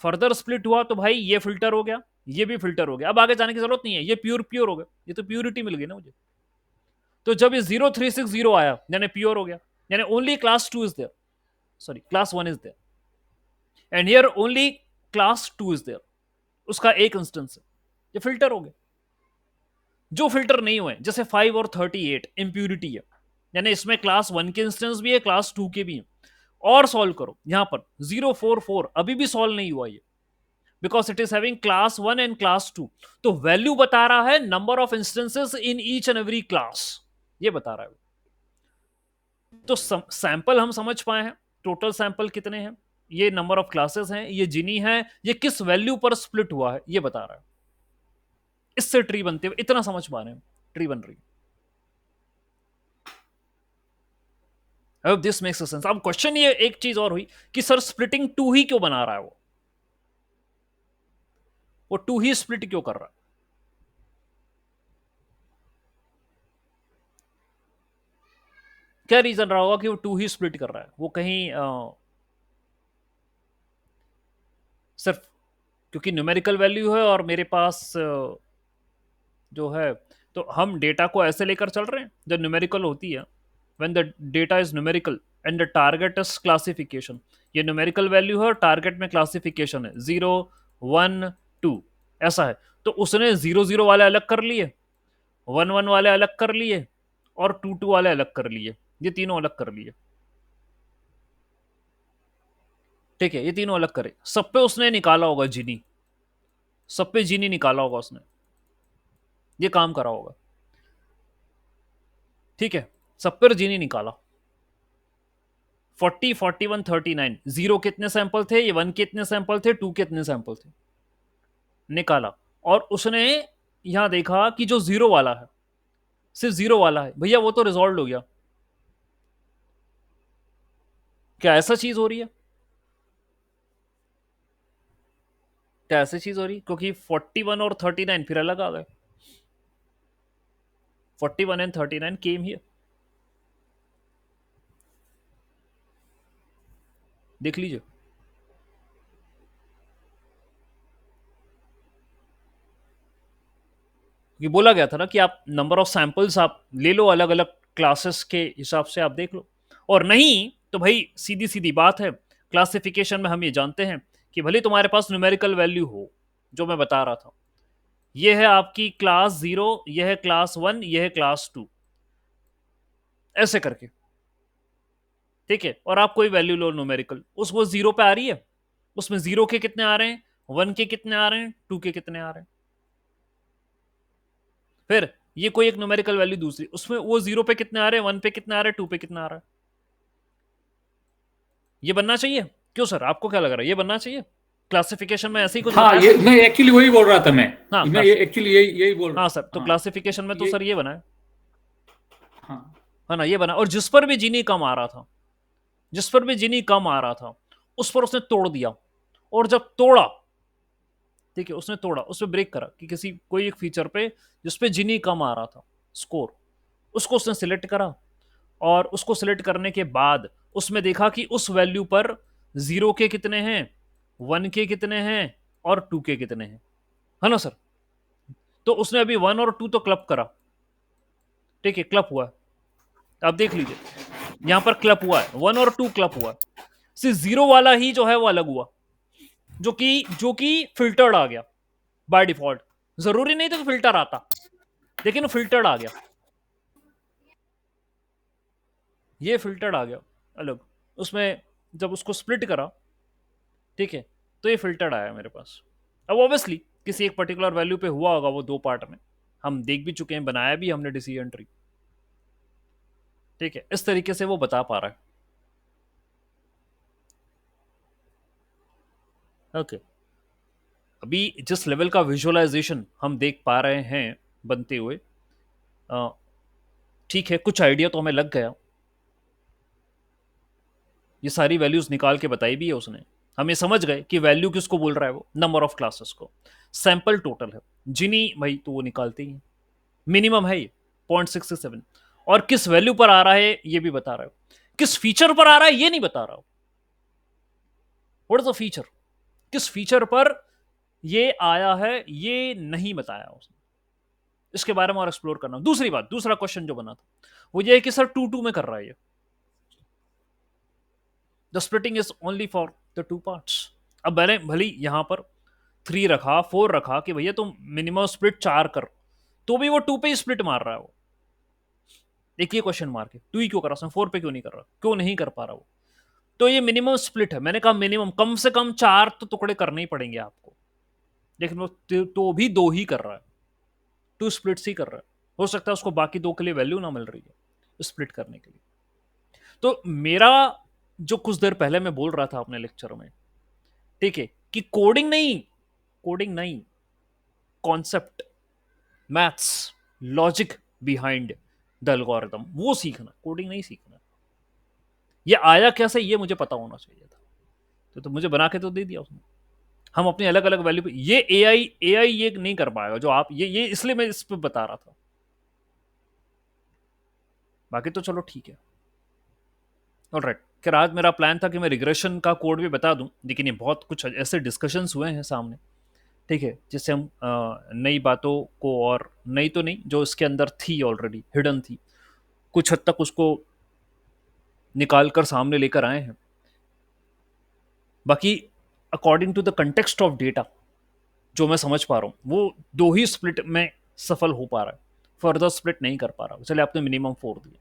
फर्दर स्प्लिट हुआ तो भाई ये फिल्टर हो गया, ये भी फिल्टर हो गया, अब आगे जाने की जरूरत नहीं है, ये प्योर हो गया, ये तो प्योरिटी मिल गई ना मुझे। तो जब ये 0360 आया, यानी प्योर हो गया, यानी only class two is there, sorry class one is there, and here only class two is there. उसका एक इंस्टेंस है, ये फिल्टर हो गया। जो फिल्टर नहीं हुए, जैसे 5 और 38 इम्प्यूरिटी है, यानी इसमें क्लास 1 के इंस्टेंस भी है, क्लास 2 के भी है। और सॉल्व करो, यहां पर 044 अभी भी सॉल्व नहीं हुआ ये, because it is having class 1 and class 2। तो वैल्यू बता रहा है number of instances in each and every class, ये बता रहा है। तो सैंपल हम समझ पाए हैं, टोटल सैंपल कितने हैं, ये नंबर ऑफ क्लासेस हैं, ये जिनी है, ये किस वैल्यू पर स्प्लिट हुआ है ये बता रहा है। इससे ट्री बनते हुए इतना समझ पा रहे हैं, ट्री बन रही। I hope this makes sense. अब क्वेश्चन ये एक चीज और हुई कि सर स्प्लिटिंग टू ही क्यों बना रहा है, वो टू ही स्प्लिट क्यों कर रहा है? क्या रीजन रहा होगा कि वो टू ही स्प्लिट कर रहा है? वो कहीं सिर्फ क्योंकि न्यूमेरिकल वैल्यू है और मेरे पास जो है, तो हम डेटा को ऐसे लेकर चल रहे हैं जो न्यूमेरिकल होती है, when the data is numerical and the target is classification. ये न्यूमेरिकल वैल्यू है और टारगेट में क्लासिफिकेशन है, 0 1 2 ऐसा है। तो उसने 0 0 वाले अलग कर लिए, 1 1 वाले अलग कर लिए, और 2 2 वाले अलग कर लिए, ये तीनों अलग कर लिए। ठीक है, ये तीनों अलग करे, सब पे उसने निकाला होगा जीनी, सब पे जीनी निकाला होगा उसने, ये काम करा होगा। ठीक है, सब पर जीनी निकाला। 40 41 39, 0 कितने सैंपल थे, ये 1 कितने सैंपल थे, 2 कितने सैंपल थे, निकाला। और उसने यहां देखा कि जो 0 वाला है, सिर्फ 0 वाला है, भैया वो तो रिजॉल्व हो गया। क्या ऐसा चीज हो रही है? क्या ऐसी चीज हो रही है? क्योंकि 41 और 39 फिर अलग आ गए, 41 एंड 39 केम हियर, देख लीजिए। ये बोला गया था ना कि आप नंबर ऑफ सैंपल्स आप ले लो, अलग अलग क्लासेस के हिसाब से आप देख लो, और नहीं तो भाई सीधी सीधी बात है, क्लासिफिकेशन में हम ये जानते हैं कि भले तुम्हारे पास न्यूमेरिकल वैल्यू हो, जो मैं बता रहा था, ये है आपकी क्लास 0, यह है क्लास 1, यह है क्लास 2, ऐसे करके। ठीक है, और आप कोई वैल्यू लो न्यूमेरिकल, उस वो 0 पे आ रही है, उसमें 0 के कितने आ रहे हैं, 1 के कितने आ रहे हैं, 2 के कितने आ रहे हैं। फिर ये कोई एक न्यूमेरिकल वैल्यू दूसरी, उसमें वो 0 पे कितने आ रहे हैं, 1 पे कितने आ रहे हैं, 2 पे कितना आ रहा है। ये बनना चाहिए। क्यों सर, आपको क्या लग रहा है, ये बनना चाहिए? क्लासिफिकेशन में ऐसे ही कुछ हाँ, बताया ये था। मैं एक्चुअली वही बोल रहा था। हाँ मैं ये एक्चुअली यही यही हाँ सर, तो हाँ, क्लासिफिकेशन में तो ये सर ये बना हाँ है ना, ये बना, और जिस पर भी जीनी कम आ रहा था, जिस पर भी जीनी कम आ रहा था, उस पर उसने तोड़ दिया। और जब तोड़ा, ठीक है, उसने तोड़ा, उसमें ब्रेक करा कि किसी कोई एक फीचर पे जिस पे जीनी कम आ रहा था, स्कोर, उसको उसने सिलेक्ट करा। और उसको सिलेक्ट करने के बाद उसमें देखा कि उस वैल्यू पर 0 के कितने हैं, 1 के कितने हैं, और 2 के कितने हैं, है ना सर? तो उसने अभी 1 और 2 तो क्लब करा, ठीक है, क्लब हुआ है। आप देख लीजिए, यहां पर क्लब हुआ है, 1 और 2 क्लब हुआ है, सिर्फ 0 वाला ही जो है वो अलग हुआ, जो कि फिल्टर्ड आ गया बाय डिफॉल्ट। जरूरी नहीं था कि फिल्टर आता, लेकिन फिल्टर्ड आ गया, ये फिल्टर्ड आ गया अलग, उसमें जब उसको स्प्लिट करा, ठीक है, तो ये फिल्टर्ड आया मेरे पास। अब ऑब्वियसली किसी एक पर्टिकुलर वैल्यू पे हुआ होगा वो दो पार्ट में, हम देख भी चुके हैं, बनाया भी हमने डिसीजन ट्री। ठीक है, इस तरीके से वो बता पा रहा है। ओके, अभी जिस लेवल का विजुअलाइजेशन हम देख पा रहे हैं बनते हुए, अ, ठीक है, कुछ आइडिया तो हमें लग गया। ये सारी वैल्यूज निकाल के बताई भी है उसने, हम ये समझ गए कि वैल्यू किसको बोल रहा है, वो नंबर ऑफ क्लासेस को। सैंपल टोटल है जिनी भाई, तो वो निकालते ही हैं, मिनिमम है ये 0.67, और किस वैल्यू पर आ रहा है ये भी बता रहा है, किस फीचर पर आ रहा है ये नहीं बता रहा हो। व्हाट इज द फीचर, किस फीचर पर ये आया है ये नहीं बताया उसने, इसके बारे में और एक्सप्लोर करना। दूसरी बात, दूसरा क्वेश्चन जो बना था वो ये है कि सर 2 2 में कर रहा है ये, the splitting is only for the two parts. अब मैंने भले यहां पर 3 रखा, 4 रखा कि भैया तुम मिनिमम स्प्लिट 4 कर, तो भी वो 2 पे ही स्प्लिट मार रहा है वो। एक ये क्वेश्चन मार्क है, 2 ही क्यों कर रहा है, 4 पे क्यों नहीं कर रहा, क्यों नहीं कर पा रहा वो। तो ये मिनिमम स्प्लिट है, मैंने कहा मिनिमम कम से कम 4 तो टुकड़े करने ही पड़ेंगे आपको, लेकिन वो तो भी 2 ही कर रहा है, 2 स्प्लिट्स ही कर रहा है। हो सकता है उसको बाकी 2 के लिए वैल्यू ना मिल रही है स्प्लिट करने के लिए। तो मेरा जो कुछ देर पहले मैं बोल रहा था अपने लेक्चर में, ठीक है, कि कोडिंग नहीं, concept, maths, logic behind the algorithm, वो सीखना, कोडिंग नहीं सीखना। ये आया कैसे ये मुझे पता होना चाहिए था, तो मुझे बना के तो दे दिया उसने। हम अपनी अलग अलग वैल्यू पे, ये एआई ये नहीं कर पाएगा जो आप, ये इसलिए मैं इस पे बता रहा था। बाकी तो चलो ठीक है। ऑलराइट, खैर आज मेरा प्लान था कि मैं रिग्रेशन का कोड भी बता दूं, लेकिन ये बहुत कुछ ऐसे डिस्कशंस हुए हैं सामने, ठीक है, जिससे हम नई बातों को, और नई तो नहीं, जो इसके अंदर थी ऑलरेडी हिडन थी, कुछ हद तक उसको निकाल कर सामने लेकर आए हैं। बाकी according to the context of data जो मैं समझ पा रहा हूँ, वो 2 ही स्प्लिट में सफल हो पा रहा है, फर्दर स्प्लिट नहीं कर पा रहा। चलिए आपने मिनिमम 4 दिया।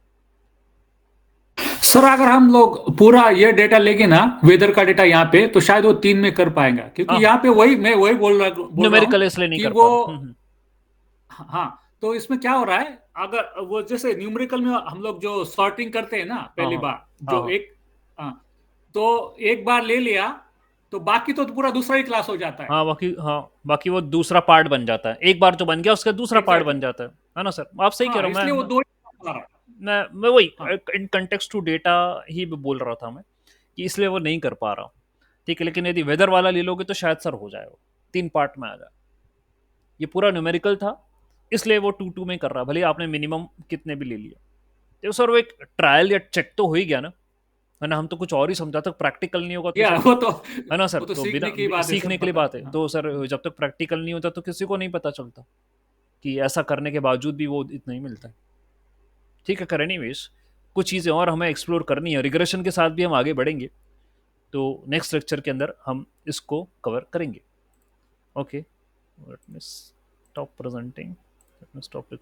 सर अगर हम लोग पूरा ये डेटा लेंगे ना, वेदर का डेटा यहाँ पे, तो शायद वो 3 में कर पाएगा, क्योंकि हाँ यहाँ हाँ, पे वही मैं वही बोल रहा हूँ न्यूमेरिकल इसलिए नहीं कि कर वो, पा रहा। हाँ, तो इसमें क्या हो रहा है, अगर वो जैसे न्यूमेरिकल में हम लोग जो सॉर्टिंग करते हैं ना हाँ पहली हाँ बार, हाँ जो हाँ एक, हाँ, तो एक बार ले लिया तो बाकी तो पूरा दूसरा ही क्लास हो जाता है। हाँ, बाकी वो दूसरा पार्ट बन जाता है, एक बार जो बन गया उसका दूसरा पार्ट एग्जैक्टली बन exactly. जाता है ना सर, आप सही कह रहे हाँ, हो। इसलिए वो दो ही class आ रहा है। मैं वही हाँ, इन कंटेक्स्ट टू डेटा ही बोल रहा था मैं, कि इसलिए वो नहीं कर पा रहा हूँ, ठीक है। लेकिन यदि वेदर वाला ले लोगे तो शायद सर हो जाए, वो 3 पार्ट में आ जाए। ये पूरा न्यूमेरिकल था, इसलिए वो 2 2 में कर रहा, भले आपने मिनिमम कितने भी ले लिया। तो सर वो एक ट्रायल या चेक तो हो ही गया ना, है ना। हम तो कुछ और ही समझा, तक प्रैक्टिकल नहीं होगा तो या सर, है ना सर, वो तो तो बिना सीखने की बात है सर, सीखने के लिए पता बात है, है। हाँ, तो सर जब तक प्रैक्टिकल नहीं होता तो किसी को नहीं पता चलता कि ऐसा करने के बावजूद भी वो इतना ही मिलता है। ठीक है, कर एनीवेज, कुछ चीज़ें और हमें एक्सप्लोर करनी है, रिग्रेशन के साथ भी हम आगे बढ़ेंगे, तो नेक्स्ट लेक्चर के अंदर हम इसको कवर करेंगे। Okay, late me stop presenting, late me stop